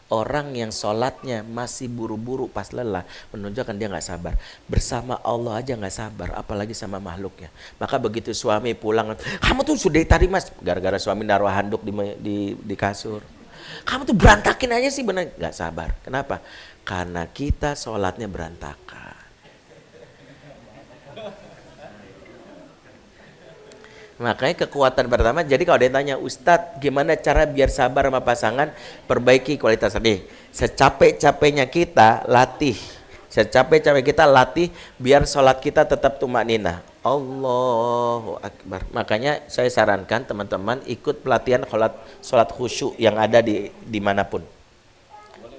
Speaker 1: Orang yang sholatnya masih buru-buru pas lelah menunjukkan dia nggak sabar. Bersama Allah aja nggak sabar, apalagi sama makhluknya. Maka begitu suami pulang, kamu tuh sudah tadi mas, gara-gara suami naruh handuk di kasur. Kamu tuh berantakin aja sih, benar nggak sabar. Kenapa? Karena kita sholatnya berantakan. Makanya kekuatan pertama, jadi kalau dia tanya, Ustadz gimana cara biar sabar sama pasangan, perbaiki kualitas nih. Secapek-capeknya kita latih, biar sholat kita tetap tumakninah. Allahu Akbar. Makanya saya sarankan teman-teman ikut pelatihan sholat khusyuk yang ada di dimanapun.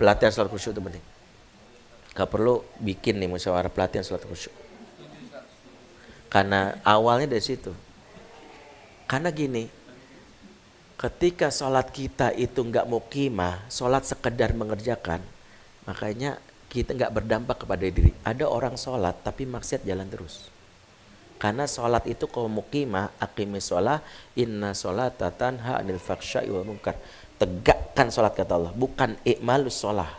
Speaker 1: Pelatihan sholat khusyuk itu penting. Gak perlu bikin nih musyawarah pelatihan sholat khusyuk. Karena awalnya dari situ. Karena gini, ketika sholat kita itu nggak mukimah, sholat sekedar mengerjakan, makanya kita nggak berdampak kepada diri. Ada orang sholat tapi maksiat jalan terus. Karena sholat itu kalau mukimah, aqimis sholat, inna sholata tanha anil faksya'i wal munkar. Tegakkan sholat kata Allah, bukan i'malus sholat,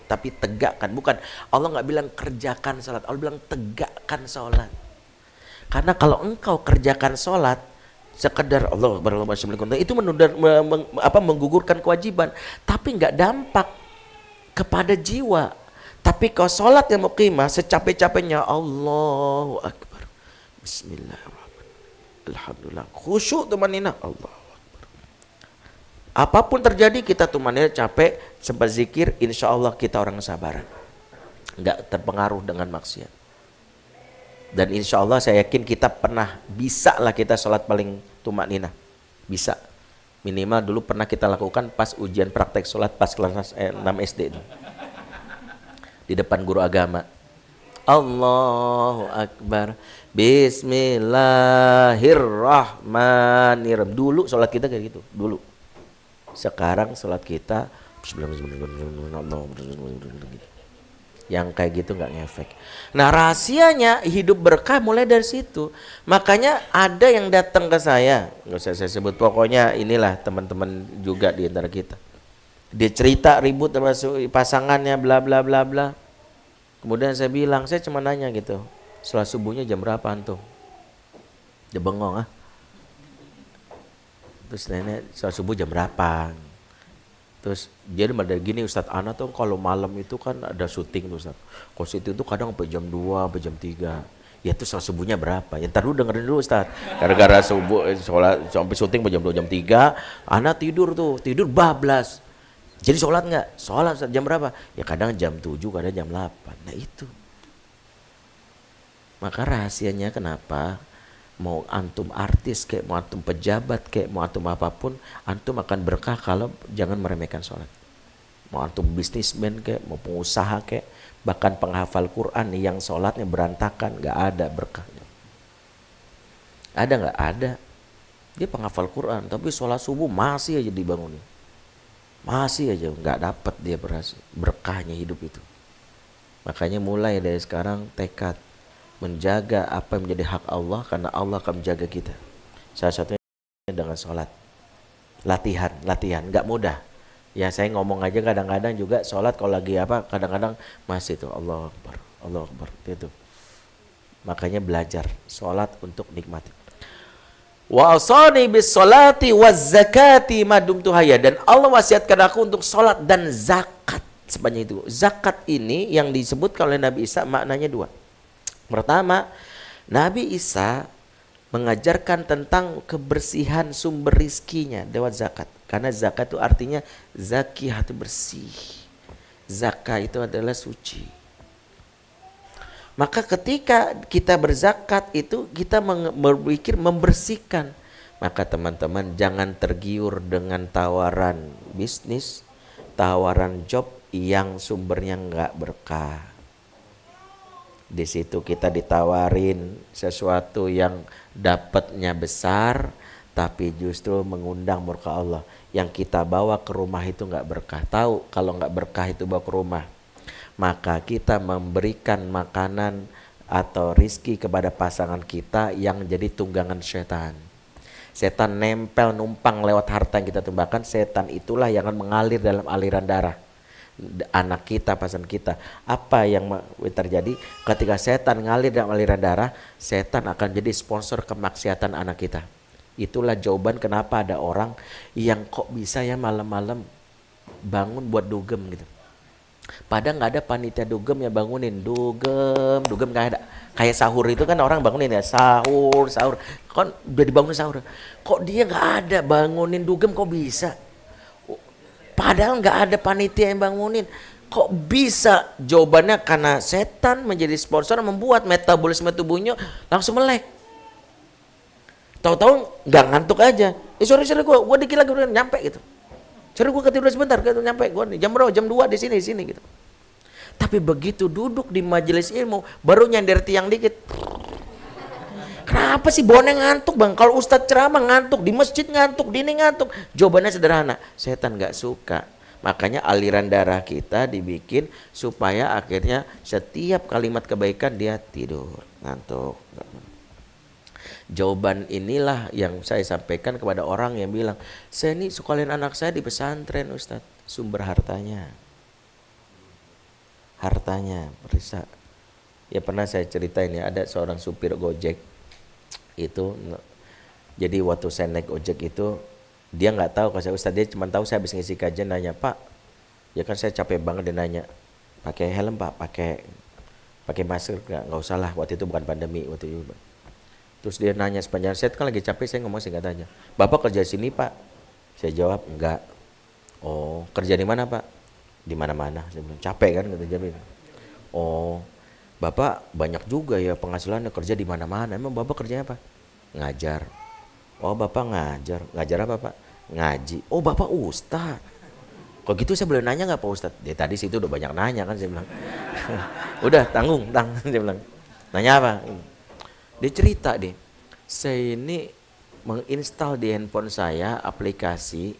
Speaker 1: tapi tegakkan. Bukan, Allah nggak bilang kerjakan sholat, Allah bilang tegakkan sholat. Karena kalau engkau kerjakan sholat sekedar Allah itu menggugurkan kewajiban, tapi nggak dampak kepada jiwa. Tapi kalau sholat yang mukimah, secapek-capeknya Allahu Akbar, Bismillahirrahmanirrahim, Alhamdulillah, khusyuk tumanina, Allahu Akbar. Apapun terjadi kita tumanina, capek, sempat zikir, insya Allah kita orang sabaran, nggak terpengaruh dengan maksiat. Dan insya Allah saya yakin kita pernah bisa lah kita sholat paling tumak ninah. Bisa. Minimal dulu pernah kita lakukan pas ujian praktek sholat pas kelas 6 SD itu. Di depan guru agama. Allahu Akbar. Bismillahirrahmanirrahim. Dulu sholat kita kayak gitu. Dulu. Sekarang sholat kita yang kayak gitu nggak ngefek. Nah rahasianya hidup berkah mulai dari situ. Makanya ada yang datang ke saya, nggak usah saya sebut, pokoknya inilah teman-teman juga di antara kita. Dia cerita ribut termasuk pasangannya bla bla bla bla. Kemudian saya bilang, saya cuma nanya gitu, sholat subuhnya jam berapa antum? Dia bengong ah. Terus nanya sholat subuh jam berapa? Terus dia dari gini, Ustadz Ana tuh kalau malam itu kan ada syuting tuh Ustadz. Kalau syuting itu kadang sampai jam 2, sampai jam 3. Ya itu sholat subuhnya berapa? Ya ntar dulu dengerin dulu Ustadz. Gara-gara subuh sholat sampai syuting jam 2, jam 3, Ana tidur tuh, bablas. Jadi sholat nggak? Sholat Ustadz, jam berapa? Ya kadang jam 7, kadang jam 8. Nah itu. Maka rahasianya kenapa? Mau antum artis kayak, mau antum pejabat kayak, mau antum apapun, antum akan berkah kalau jangan meremehkan sholat. Mau antum bisnismen kayak, mau pengusaha kayak, bahkan penghafal Quran yang sholatnya berantakan, gak ada berkahnya. Ada gak? Ada. Dia penghafal Quran tapi sholat subuh masih aja dibangunin. masih aja nggak dapat dia berkahnya hidup itu. Makanya mulai dari sekarang tekad menjaga apa yang menjadi hak Allah, karena Allah akan menjaga kita. Salah satunya dengan sholat. Latihan, nggak mudah. Ya saya ngomong aja kadang-kadang juga sholat kalau lagi apa, kadang-kadang masih tuh Allah Akbar itu. Makanya belajar sholat untuk nikmati. Wa asani bis sholati waz zakati madum tuhaya, dan Allah wasiatkan aku untuk sholat dan zakat sepanjang itu. Zakat ini yang disebutkan oleh Nabi Isa maknanya dua. Pertama, Nabi Isa mengajarkan tentang kebersihan sumber rizkinya lewat zakat. Karena zakat itu artinya zaki, hati bersih. Zakat itu adalah suci. Maka ketika kita berzakat itu kita berpikir membersihkan. Maka teman-teman jangan tergiur dengan tawaran bisnis, tawaran job yang sumbernya nggak berkah. Di situ kita ditawarin sesuatu yang dapatnya besar, tapi justru mengundang murka Allah. Yang kita bawa ke rumah itu nggak berkah. Tahu kalau nggak berkah itu bawa ke rumah, maka kita memberikan makanan atau rizki kepada pasangan kita yang jadi tunggangan setan. Setan nempel numpang lewat harta yang kita tumbangkan. Setan itulah yang akan mengalir dalam aliran darah anak kita, pasangan kita. Apa yang terjadi ketika setan ngalir dalam aliran darah? Setan akan jadi sponsor kemaksiatan anak kita. Itulah jawaban kenapa ada orang yang kok bisa ya malam-malam bangun buat dugem gitu. Padahal nggak ada panitia dugem yang bangunin. Dugem nggak ada. Kayak sahur itu kan orang bangunin ya, sahur. Kan udah dibangun sahur. Kok dia nggak ada bangunin dugem, kok bisa? Padahal nggak ada panitia yang bangunin. Kok bisa? Jawabannya karena setan menjadi sponsor membuat metabolisme tubuhnya langsung melek. Tahu-tahu nggak ngantuk aja. Sorry gue dikit lagi udah nyampe gitu. Sorry gue ketiduran sebentar, gitu nyampe gue jam berapa? Jam 2 di sini gitu. Tapi begitu duduk di majelis ilmu baru nyender tiang dikit. Kenapa sih boneng ngantuk bang? Kalau ustadz ceramah ngantuk, di masjid ngantuk, di ini ngantuk. Jawabannya sederhana, setan nggak suka. Makanya aliran darah kita dibikin supaya akhirnya setiap kalimat kebaikan dia tidur, ngantuk. Jawaban inilah yang saya sampaikan kepada orang yang bilang, saya ini sekalian anak saya di pesantren Ustadz. Sumber hartanya perisa. Ya pernah saya ceritain ya, ada seorang supir Gojek itu. Jadi waktu saya naik ojek itu dia nggak tahu kalau saya Ustadz, dia cuma tahu saya habis ngisi kajian, nanya, Pak, ya kan saya capek banget, dia nanya, pakai helm Pak, pakai masker nggak usah lah, waktu itu bukan pandemi waktu itu. Terus dia nanya sepanjang set, kan lagi capek, saya ngomong singkat aja, Bapak kerja sini Pak? Saya jawab enggak. Oh, kerja di mana Pak? Di mana-mana. Saya bilang capek kan, kata dia. Oh, Bapak banyak juga ya penghasilannya, kerja di mana-mana. Emang Bapak kerjanya apa? Ngajar. Oh, Bapak ngajar apa Pak? Ngaji. Oh, Bapak ustaz. Kok gitu saya boleh nanya nggak Pak Ustaz? Dia tadi situ udah banyak nanya kan, saya bilang. Udah tanggung, saya bilang. Nanya apa? Dia cerita deh, saya ini menginstal di handphone saya aplikasi,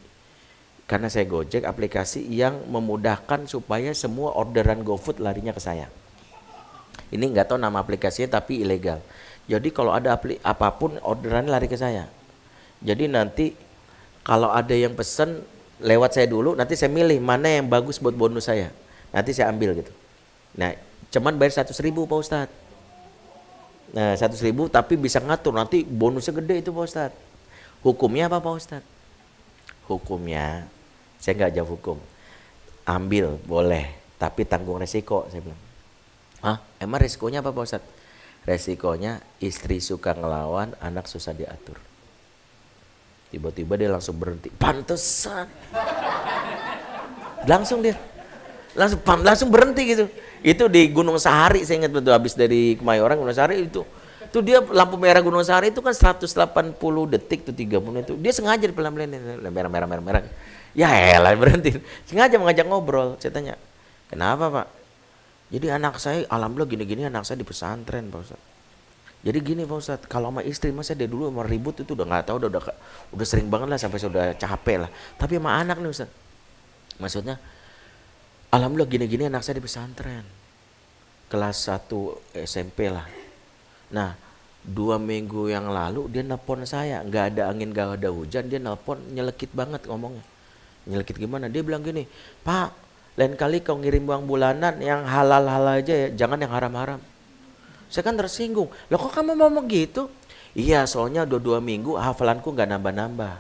Speaker 1: karena saya Gojek, aplikasi yang memudahkan supaya semua orderan GoFood larinya ke saya. Ini nggak tahu nama aplikasinya tapi ilegal. Jadi kalau ada apapun orderannya lari ke saya. Jadi nanti kalau ada yang pesen lewat saya dulu, nanti saya milih mana yang bagus buat bonus saya. Nanti saya ambil gitu. Nah, cuman bayar 100.000 Pak Ustadz. Nah 100.000 tapi bisa ngatur nanti bonusnya gede itu Pak Ustadz. Hukumnya apa Pak Ustadz? Hukumnya saya nggak jauh hukum, ambil boleh tapi tanggung resiko. Saya bilang, emang resikonya apa Pak Ustadz? Resikonya istri suka ngelawan, anak susah diatur. Tiba-tiba dia langsung berhenti, pantesan. langsung berhenti gitu. Itu di Gunung Sahari, saya ingat betul, habis dari Kemayoran Gunung Sahari itu dia lampu merah Gunung Sahari itu kan 180 detik tuh 3 menit itu. Dia sengaja pelan-pelan merah. Ya elah berhenti. Sengaja mengajak ngobrol. Saya tanya, "Kenapa, Pak?" Jadi anak saya alhamdulillah gini-gini, anak saya di pesantren, Pak Ustaz. Jadi gini Pak Ustaz, kalau sama istri masa dia dulu mau ribut itu udah nggak tahu, udah sering banget lah sampai sudah capek lah. Tapi sama anak nih Ustaz, Maksudnya, alhamdulillah gini-gini anak saya di pesantren. Kelas 1 SMP lah. Nah, 2 minggu yang lalu dia nelpon saya. Nggak ada angin, nggak ada hujan. Dia nelpon nyelekit banget ngomongnya. Nyelekit gimana? Dia bilang gini, Pak, lain kali kau ngirim uang bulanan yang halal-halal aja ya. Jangan yang haram-haram. Saya kan tersinggung. Loh kok kamu mau begitu? Iya, soalnya udah 2 minggu hafalanku nggak nambah-nambah.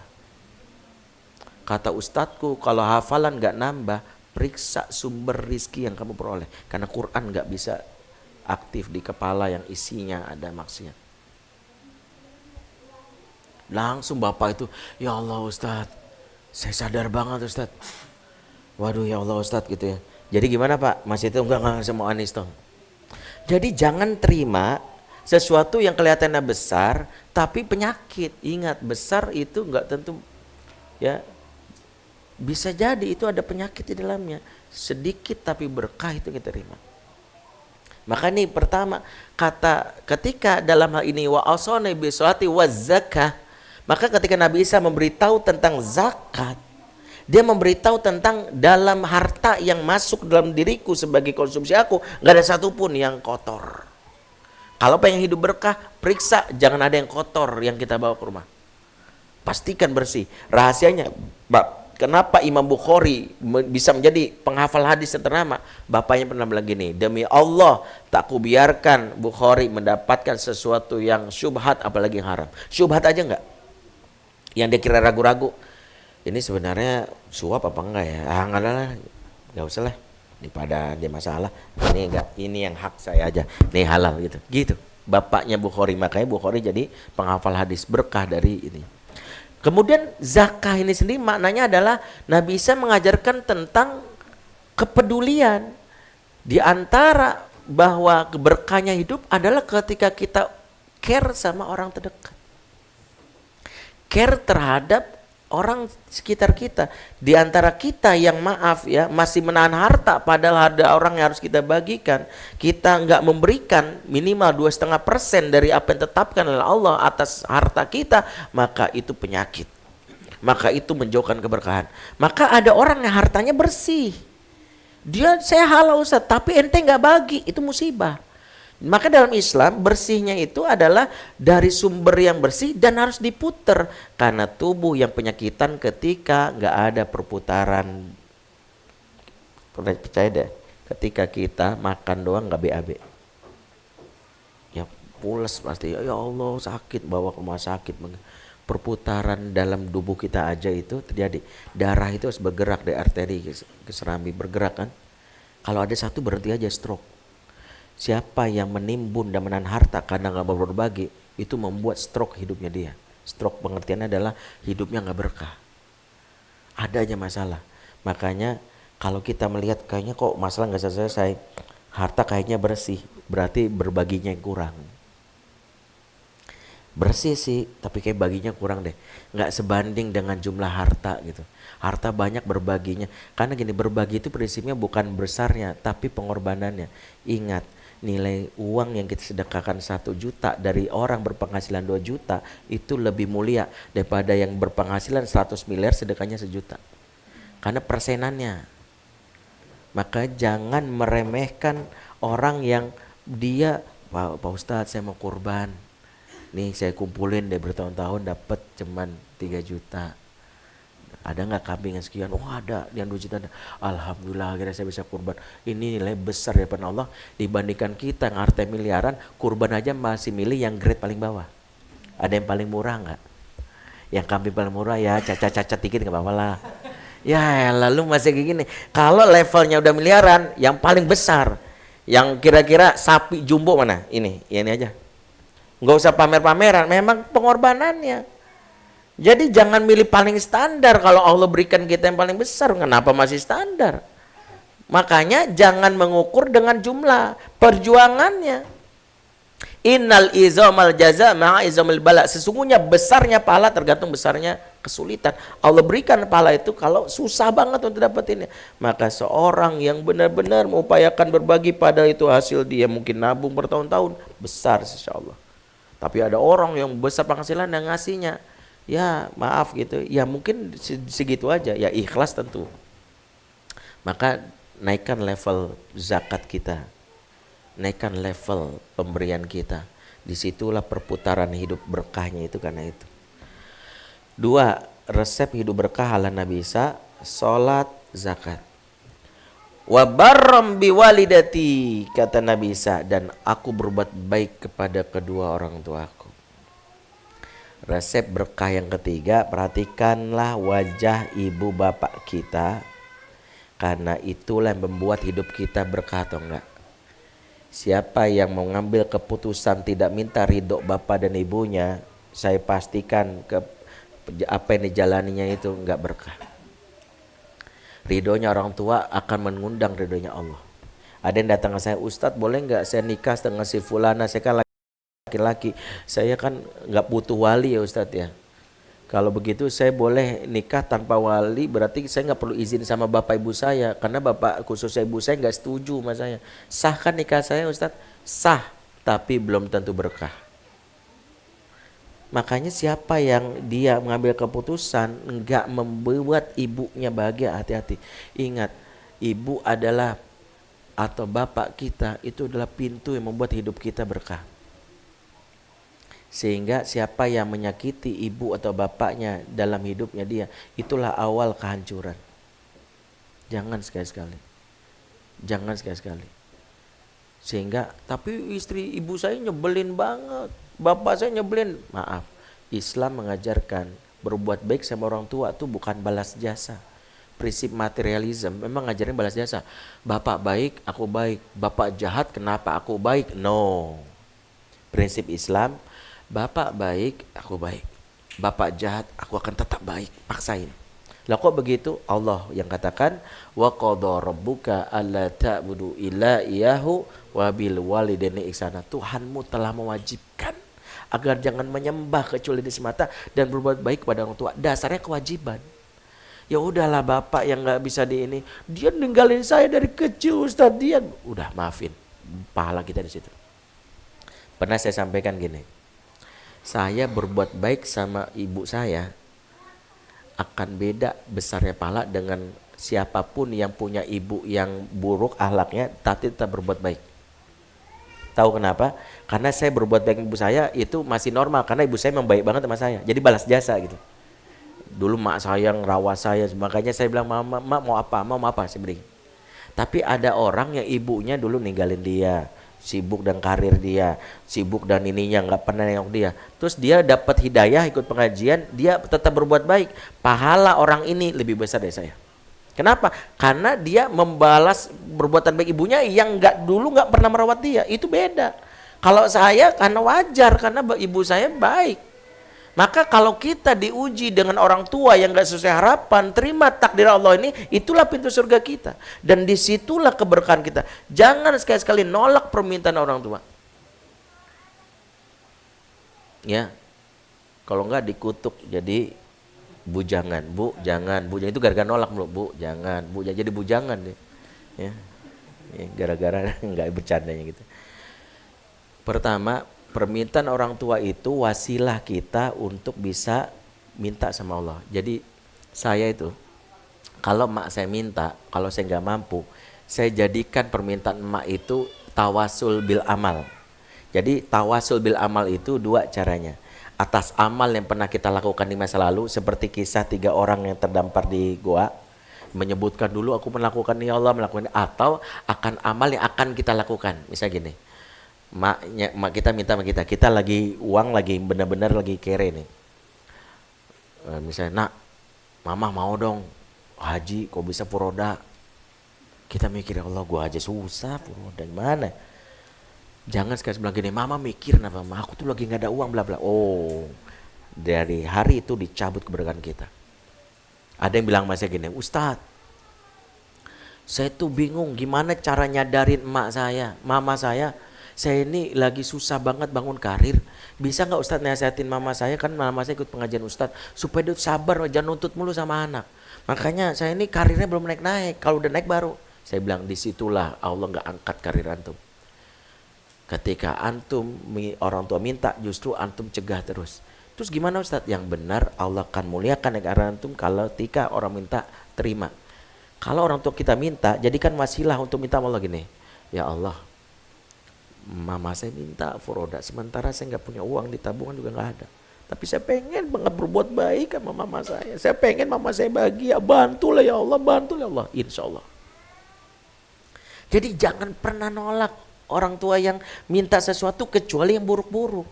Speaker 1: Kata ustadzku, kalau hafalan nggak nambah, periksa sumber rizki yang kamu peroleh. Karena Quran nggak bisa aktif di kepala yang isinya ada maksiat. Langsung bapak itu, ya Allah Ustadz, saya sadar banget Ustadz. Waduh ya Allah Ustadz gitu ya. Jadi gimana Pak? Masih itu enggak semua anis toh. Jadi jangan terima sesuatu yang kelihatannya besar tapi penyakit. Ingat, besar itu enggak tentu ya, bisa jadi itu ada penyakit di dalamnya. Sedikit tapi berkah itu kita terima. Maka nih pertama kata ketika dalam hal ini wa asana bi sholati wa zakah, maka ketika Nabi Isa memberitahu tentang zakat, dia memberitahu tentang dalam harta yang masuk dalam diriku sebagai konsumsi aku, nggak ada satupun yang kotor. Kalau pengen hidup berkah, periksa jangan ada yang kotor yang kita bawa ke rumah. Pastikan bersih. Rahasianya, kenapa Imam Bukhari bisa menjadi penghafal hadis yang ternama? Bapaknya pernah bilang gini, demi Allah tak kubiarkan Bukhari mendapatkan sesuatu yang syubhat apalagi yang haram. Syubhat aja enggak? Yang dia kira ragu-ragu. Ini sebenarnya suap apa enggak ya? Enggak lah, enggak usah lah. Daripada dia masalah, ini enggak, ini yang hak saya aja. Ini halal gitu. Gitu. Bapaknya Bukhari, makanya Bukhari jadi penghafal hadis, berkah dari ini. Kemudian zakah ini sendiri maknanya adalah Nabi Isa mengajarkan tentang kepedulian. Di antara bahwa keberkahnya hidup adalah ketika kita care sama orang terdekat. Care terhadap orang sekitar kita. Di antara kita yang maaf ya masih menahan harta padahal ada orang yang harus kita bagikan, kita nggak memberikan minimal 2,5% dari apa yang ditetapkan oleh Allah atas harta kita, maka itu penyakit, maka itu menjauhkan keberkahan. Maka ada orang yang hartanya bersih, dia saya halal Ustaz, tapi ente nggak bagi, itu musibah. Maka dalam Islam bersihnya itu adalah dari sumber yang bersih dan harus diputer, karena tubuh yang penyakitan ketika nggak ada perputaran. Percaya deh, ketika kita makan doang nggak BAB, ya pules pasti. Ya Allah sakit, bawa ke rumah sakit. Perputaran dalam tubuh kita aja itu terjadi. Darah itu harus bergerak dari arteri ke serambi, bergerak kan. Kalau ada satu berhenti aja, stroke. Siapa yang menimbun dan menahan harta karena gak mau berbagi, itu membuat stroke hidupnya dia. Stroke pengertiannya adalah hidupnya gak berkah, ada aja masalah. Makanya kalau kita melihat kayaknya kok masalah gak selesai, harta kayaknya bersih, berarti berbaginya yang kurang. Bersih sih, tapi kayak baginya kurang deh, gak sebanding dengan jumlah harta gitu. Harta banyak berbaginya, karena gini, berbagi itu prinsipnya bukan besarnya tapi pengorbanannya. Ingat, nilai uang yang kita sedekahkan 1 juta dari orang berpenghasilan 2 juta itu lebih mulia daripada yang berpenghasilan 100 miliar sedekahnya 1 juta, karena persenannya. Maka jangan meremehkan orang yang dia, Pak Ustadz saya mau kurban nih, saya kumpulin deh bertahun-tahun dapat cuman 3 juta. Ada nggak kambing yang sekian? Oh ada, yang 2 juta ada. Alhamdulillah akhirnya saya bisa kurban. Ini nilai besar daripada Allah dibandingkan kita yang harta miliaran, kurban aja masih milih yang grade paling bawah. Ada yang paling murah nggak? Yang kambing paling murah ya cacat-cacat dikit nggak apa-apa lah. Ya lalu masih kayak gini. Kalau levelnya udah miliaran, yang paling besar, yang kira-kira sapi jumbo mana? Ini aja. Nggak usah pamer-pameran, memang pengorbanannya. Jadi jangan milih paling standar, kalau Allah berikan kita yang paling besar, kenapa masih standar? Makanya jangan mengukur dengan jumlah perjuangannya. Innal izamal jaza ma'a izamil bala. Sesungguhnya besarnya pahala tergantung besarnya kesulitan. Allah berikan pahala itu kalau susah banget untuk dapetinnya. Maka seorang yang benar-benar mengupayakan berbagi, pada itu hasil dia mungkin nabung bertahun-tahun, besar insyaallah. Tapi ada orang yang besar penghasilan yang ngasihnya, ya maaf gitu, ya mungkin segitu aja, ya ikhlas tentu. Maka naikkan level zakat kita, naikkan level pemberian kita. Disitulah perputaran hidup berkahnya itu karena itu. 2. Resep hidup berkah ala Nabi Isa, sholat, zakat. Wa barram biwalidati, kata Nabi Isa, dan aku berbuat baik kepada kedua orang tuaku. Resep berkah yang ketiga, perhatikanlah wajah ibu bapak kita, karena itulah yang membuat hidup kita berkah atau enggak. Siapa yang mau ngambil keputusan tidak minta ridho bapak dan ibunya, saya pastikan apa yang dijalaninya itu enggak berkah. Ridhonya orang tua akan mengundang ridhonya Allah. Ada yang datang ke saya, Ustadz boleh nggak saya nikah dengan si fulana, saya kan laki-laki, saya kan nggak butuh wali ya Ustadz ya. Kalau begitu saya boleh nikah tanpa wali, berarti saya nggak perlu izin sama bapak ibu saya, karena bapak khususnya ibu saya nggak setuju sama saya. Sah kan nikah saya Ustadz? Sah, tapi belum tentu berkah. Makanya siapa yang dia mengambil keputusan enggak membuat ibunya bahagia, hati-hati. Ingat, ibu adalah atau bapak kita itu adalah pintu yang membuat hidup kita berkah. Sehingga siapa yang menyakiti ibu atau bapaknya dalam hidupnya dia, itulah awal kehancuran. Jangan sekali-sekali. Jangan sekali-sekali. Sehingga, tapi istri ibu saya nyebelin banget, bapak saya nyebelin. Maaf, Islam mengajarkan berbuat baik sama orang tua itu bukan balas jasa. Prinsip materialisme memang ngajarin balas jasa. Bapak baik, aku baik. Bapak jahat, kenapa aku baik? No. Prinsip Islam, bapak baik, aku baik. Bapak jahat, aku akan tetap baik. Paksain. Lah kok begitu? Allah yang katakan, wa qadha rabbuka alla ta'budu illa iyyahu wa bil walidaini ihsana. Tuhanmu telah mewajibkan agar jangan menyembah kecuali dia semata dan berbuat baik kepada orang tua. Dasarnya kewajiban. Ya udahlah bapak yang nggak bisa di ini, dia ninggalin saya dari kecil Ustadz, dia udah maafin, pahala kita di situ. Pernah saya sampaikan gini, saya berbuat baik sama ibu saya akan beda besarnya pahala dengan siapapun yang punya ibu yang buruk akhlaknya tapi tetap berbuat baik. Tahu kenapa? Karena saya berbuat baik ibu saya itu masih normal, karena ibu saya memang baik banget sama saya, jadi balas jasa gitu. Dulu mak saya ngerawat saya, makanya saya bilang, mama, mak mau apa? Mau apa? Saya beri. Tapi ada orang yang ibunya dulu ninggalin dia, sibuk dan karir dia, sibuk dan ininya nggak pernah nengok dia. Terus dia dapat hidayah ikut pengajian, dia tetap berbuat baik. Pahala orang ini lebih besar dari saya. Kenapa? Karena dia membalas perbuatan baik ibunya yang dulu nggak pernah merawat dia. Itu beda. Kalau saya karena wajar, karena ibu saya baik. Maka kalau kita diuji dengan orang tua yang gak sesuai harapan, terima takdir Allah ini, itulah pintu surga kita. Dan disitulah keberkahan kita. Jangan sekali-sekali nolak permintaan orang tua. Ya, kalau enggak dikutuk jadi bujangan. Bu, jangan. Bujangan itu gara-gara nolak mulu. Bu, jangan. Bu, jadi bujangan deh. Ya, gara-gara enggak bercandanya gitu. Pertama, permintaan orang tua itu wasilah kita untuk bisa minta sama Allah. Jadi saya itu, kalau mak saya minta, kalau saya nggak mampu, saya jadikan permintaan mak itu tawasul bil amal. Jadi tawasul bil amal itu dua caranya. Atas amal yang pernah kita lakukan di masa lalu, seperti kisah 3 orang yang terdampar di goa, menyebutkan dulu aku melakukan ya Allah, melakukan, atau akan amal yang akan kita lakukan. Misalnya gini, mak kita minta sama kita lagi uang, lagi benar-benar lagi kere nih, misalnya, nak, mama mau dong haji, kok bisa furoda. Kita mikir, ya Allah, gua aja susah, furoda gimana. Jangan sekali bilang gini, mama mikir kenapa, aku tuh lagi nggak ada uang, bla bla. Oh, dari hari itu dicabut keberkahan kita. Ada yang bilang masih gini, Ustadz, saya tuh bingung gimana cara nyadarin emak saya, mama saya ini lagi susah banget bangun karir. Bisa nggak Ustadz nasihatin mama saya, kan mama saya ikut pengajian Ustadz, supaya dia sabar, jangan nuntut mulu sama anak. Makanya saya ini karirnya belum naik-naik, kalau udah naik baru. Saya bilang, disitulah Allah nggak angkat karir antum. Ketika antum orang tua minta, justru antum cegah terus. Terus gimana Ustadz? Yang benar Allah akan muliakan karir antum kalau ketika orang minta terima. Kalau orang tua kita minta, jadikan wasilah untuk minta sama Allah gini. Ya Allah, mama saya minta furoda, sementara saya nggak punya uang, di tabungan juga nggak ada. Tapi saya pengen banget berbuat baik sama mama saya. Saya pengen mama saya bahagia. Bantulah ya Allah, bantulah ya Allah. Insya Allah. Jadi jangan pernah nolak orang tua yang minta sesuatu kecuali yang buruk-buruk.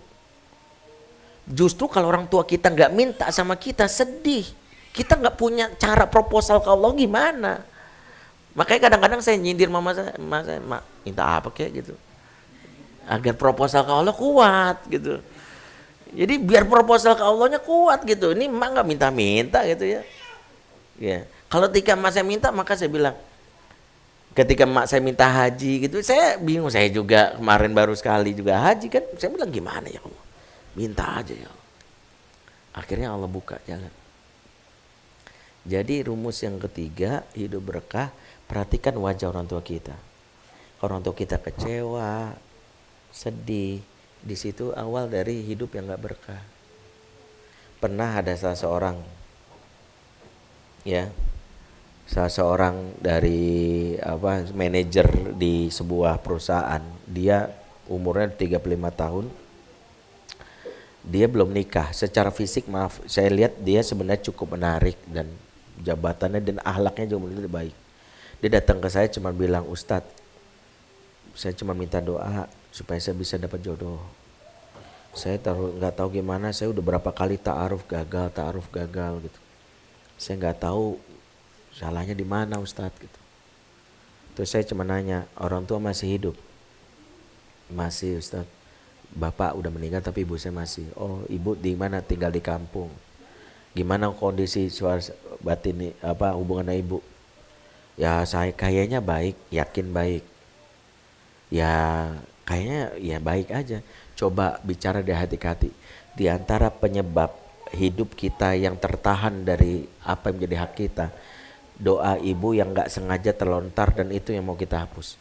Speaker 1: Justru kalau orang tua kita nggak minta sama kita, sedih. Kita nggak punya cara proposal ke Allah gimana. Makanya kadang-kadang saya nyindir mama saya, minta apa kayak gitu. Agar proposal ke Allah kuat gitu. Jadi biar proposal ke Allahnya kuat gitu. Ini emak nggak minta-minta gitu ya. Ya. Kalau ketika emak saya minta, maka saya bilang, ketika emak saya minta haji gitu, saya bingung. Saya juga kemarin baru sekali juga haji kan. Saya bilang gimana ya Allah, minta aja ya Allah. Akhirnya Allah buka jalan. Jadi rumus yang ketiga, hidup berkah, perhatikan wajah orang tua kita. Orang tua kita kecewa, sedih, di situ awal dari hidup yang gak berkah. Pernah ada salah seorang dari manajer di sebuah perusahaan. Dia umurnya 35 tahun. Dia belum nikah. Secara fisik saya lihat dia sebenarnya cukup menarik dan jabatannya dan akhlaknya juga menurut baik. Dia datang ke saya cuma bilang, Ustadz, saya cuma minta doa supaya saya bisa dapat jodoh. Saya nggak tahu gimana, saya udah berapa kali ta'aruf gagal gitu. Saya nggak tahu salahnya di mana Ustadz gitu. Terus saya cuma nanya, orang tua masih hidup? Masih Ustadz. Bapak udah meninggal tapi ibu saya masih. Oh, ibu di mana? Tinggal di kampung. Gimana kondisi batin hubungan ibu? Ya saya kayaknya baik, yakin baik. Ya kayaknya ya baik aja. Coba bicara dari hati ke hati. Di antara penyebab hidup kita yang tertahan dari apa yang menjadi hak kita, doa ibu yang gak sengaja terlontar dan itu yang mau kita hapus.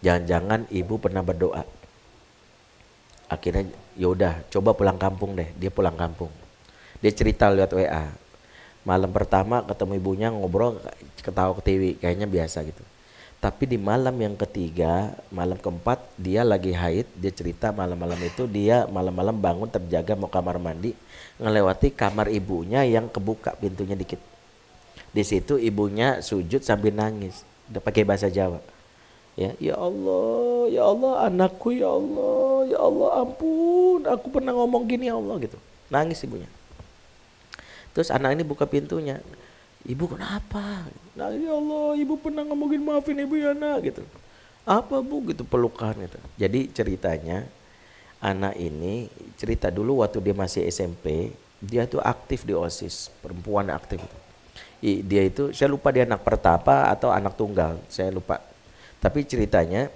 Speaker 1: Jangan-jangan ibu pernah berdoa. Akhirnya yaudah coba pulang kampung deh. Dia pulang kampung. Dia cerita lewat WA. Malam pertama ketemu ibunya ngobrol ketawa ketiwi kayaknya biasa gitu. Tapi di malam yang ketiga, malam keempat dia lagi haid. Dia cerita malam-malam itu dia malam-malam bangun terjaga mau kamar mandi, ngelewati kamar ibunya yang kebuka pintunya dikit. Di situ ibunya sujud sambil nangis. Udah pakai bahasa Jawa. Ya Allah anakku ya Allah ampun, aku pernah ngomong gini ya Allah gitu. Nangis ibunya. Terus anak ini buka pintunya. Ibu kenapa? Nah, ya Allah, ibu pernah ngomongin maafin ibu ya nak gitu. Apa bu gitu pelukan gitu. Jadi ceritanya anak ini cerita dulu waktu dia masih SMP, dia tuh aktif di OSIS, perempuan aktif itu. Dia itu saya lupa dia anak pertama atau anak tunggal, saya lupa. Tapi ceritanya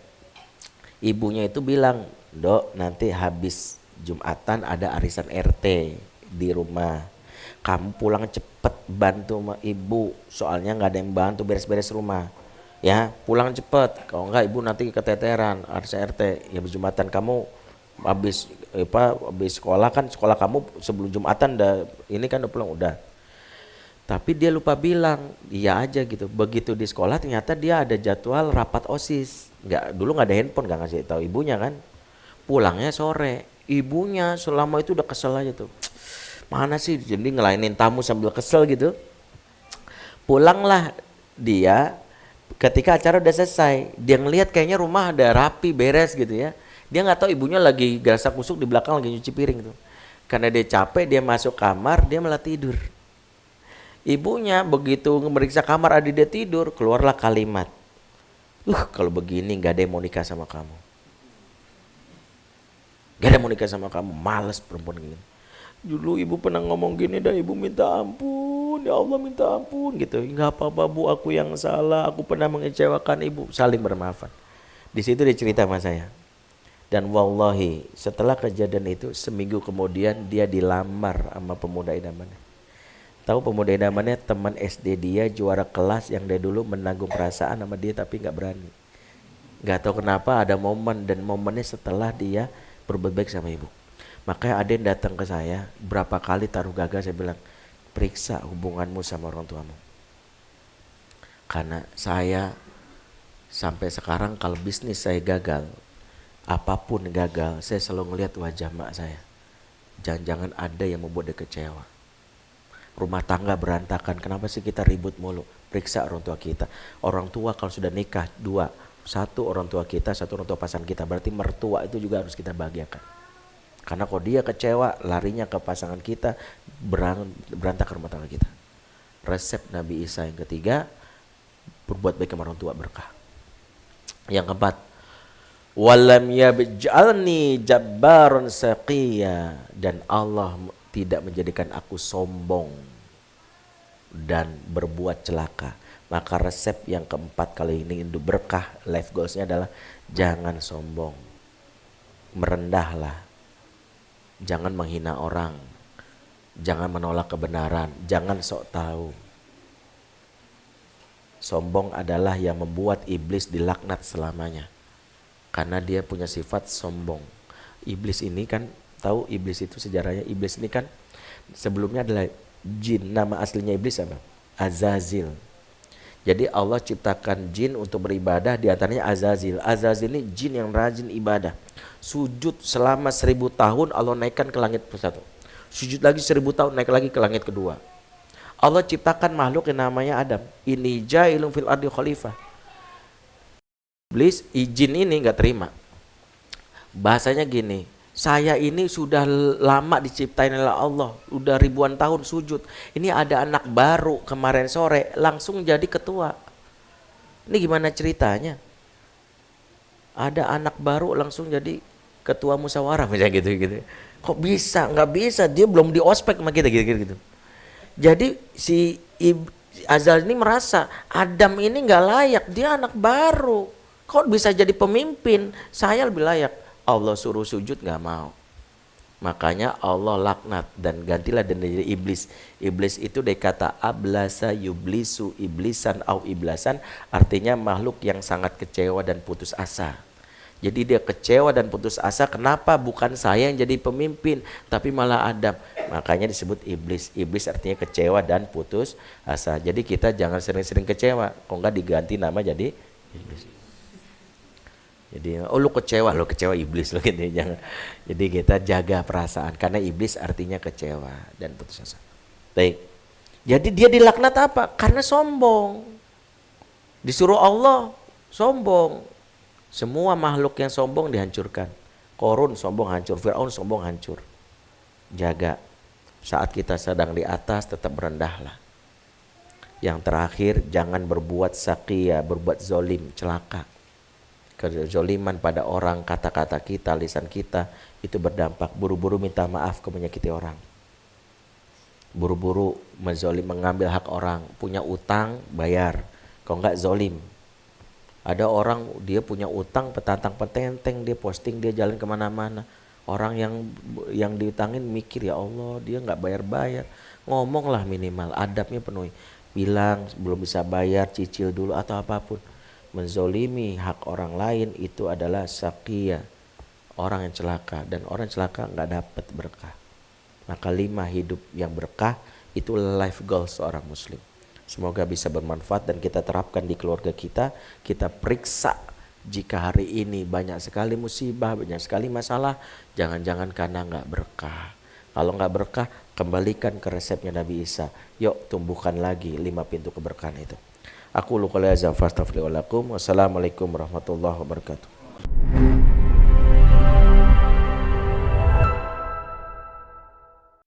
Speaker 1: ibunya itu bilang, "Dok, nanti habis Jumatan ada arisan RT di rumah. Kamu pulang cepet bantu sama ibu, soalnya nggak ada yang bantu beres-beres rumah. Ya, pulang cepet. Kalau enggak ibu nanti keteteran arisan RT. Ya habis Jumatan kamu habis sekolah kan, sekolah kamu sebelum Jumatan ini kan udah pulang udah." Tapi dia lupa bilang, iya aja gitu. Begitu di sekolah ternyata dia ada jadwal rapat OSIS. Dulu nggak ada handphone, nggak ngasih tahu ibunya kan. Pulangnya sore. Ibunya selama itu udah kesel aja tuh. Mana sih, jadi ngelainin tamu sambil kesel gitu. Pulanglah dia ketika acara udah selesai. Dia ngelihat kayaknya rumah ada rapi, beres gitu ya. Dia nggak tahu ibunya lagi gasak kusuk di belakang lagi nyuci piring tuh. Karena dia capek, dia masuk kamar, dia malah tidur. Ibunya begitu memeriksa kamar adik dia tidur, keluarlah kalimat, kalau begini gak ada yang mau nikah sama kamu. Gak ada yang mau nikah sama kamu, males perempuan gini. Dulu ibu pernah ngomong gini dah, ibu minta ampun, ya Allah minta ampun gitu. Gak apa-apa bu, aku yang salah, aku pernah mengecewakan ibu. Saling bermaafan. Di situ dia cerita sama saya. Dan wallahi setelah kejadian itu, seminggu kemudian dia dilamar sama pemuda idamannya. Tahu pemuda idamannya teman SD dia, juara kelas yang dia dulu menanggung perasaan sama dia tapi gak berani. Gak tahu kenapa ada momen, dan momennya setelah dia berbuat baik sama ibu. Makanya ada yang datang ke saya berapa kali taruh gagal, saya bilang periksa hubunganmu sama orang tuamu. Karena saya sampai sekarang kalau bisnis saya gagal, apapun gagal, saya selalu ngelihat wajah mak saya. Jangan-jangan ada yang membuat dia kecewa. Rumah tangga berantakan, kenapa sih kita ribut mulu? Periksa orang tua kita. Orang tua kalau sudah nikah, dua. Satu orang tua kita, satu orang tua pasangan kita. Berarti mertua itu juga harus kita bahagiakan. Karena kalau dia kecewa, larinya ke pasangan kita, berantakan rumah tangga kita. Resep Nabi Isa yang ketiga, berbuat baik sama orang tua, berkah. Yang keempat, walam yabjalni jabbaron saqiya, dan Allah tidak menjadikan aku sombong dan berbuat celaka. Maka resep yang keempat kali ini untuk berkah, life goalsnya adalah jangan sombong, merendahlah, jangan menghina orang, jangan menolak kebenaran, jangan sok tahu. Sombong adalah yang membuat iblis dilaknat selamanya, karena dia punya sifat sombong. Iblis ini kan, tahu iblis itu sejarahnya, iblis ini kan sebelumnya adalah jin. Nama aslinya iblis apa? Azazil. Jadi Allah ciptakan jin untuk beribadah, diantaranya Azazil. Azazil ini jin yang rajin ibadah. Sujud selama 1000 tahun Allah naikkan ke langit satu. Sujud lagi 1000 tahun naik lagi ke langit kedua. Allah ciptakan makhluk yang namanya Adam. Ini jailun fil ardi khalifah. Iblis, jin ini nggak terima. Bahasanya gini, saya ini sudah lama diciptain oleh Allah, udah ribuan tahun sujud. Ini ada anak baru kemarin sore langsung jadi ketua. Ini gimana ceritanya? Ada anak baru langsung jadi ketua musyawarah misalnya gitu. Kok bisa? Nggak bisa, dia belum di ospek sama kita gitu. Jadi si Azal ini merasa Adam ini nggak layak, dia anak baru. Kok bisa jadi pemimpin? Saya lebih layak. Allah suruh sujud nggak mau. Makanya Allah laknat dan gantilah dan jadi iblis. Iblis itu dari kata ablasa yublisu iblisan au iblasan, artinya makhluk yang sangat kecewa dan putus asa. Jadi dia kecewa dan putus asa, kenapa bukan saya yang jadi pemimpin tapi malah Adam. Makanya disebut iblis. Iblis artinya kecewa dan putus asa. Jadi kita jangan sering-sering kecewa, kok enggak diganti nama jadi iblis. Jadi lu kecewa iblis lo gitu, jangan. Jadi kita jaga perasaan karena iblis artinya kecewa dan putus asa. Baik. Jadi dia dilaknat apa? Karena sombong. Disuruh Allah sombong. Semua makhluk yang sombong dihancurkan. Korun sombong hancur, Fir'aun sombong hancur. Jaga. Saat kita sedang di atas tetap berendahlah. Yang terakhir, jangan berbuat sakia, berbuat zolim, celaka. Kezoliman pada orang, kata-kata kita, lisan kita itu berdampak. Buru-buru minta maaf ke menyakiti orang. Buru-buru menzolim, mengambil hak orang. Punya utang, bayar. Kalau enggak zolim. Ada orang dia punya utang petantang petenteng, dia posting, dia jalan kemana-mana. Orang yang diutangin mikir, ya Allah dia nggak bayar-bayar. Ngomonglah minimal, adabnya penuhi. Bilang belum bisa bayar, cicil dulu atau apapun. Menzolimi hak orang lain itu adalah sakia, orang yang celaka, dan orang yang celaka nggak dapat berkah. Maka 5 hidup yang berkah itu life goal seorang muslim. Semoga bisa bermanfaat dan kita terapkan di keluarga kita. Kita periksa jika hari ini banyak sekali musibah, banyak sekali masalah, jangan-jangan karena nggak berkah. Kalau nggak berkah, kembalikan ke resepnya Nabi Isa. Yuk tumbuhkan lagi 5 pintu keberkahan itu. Aku lu qouli hadza fastaghfiru lakum. Wassalamualaikum warahmatullahi wabarakatuh.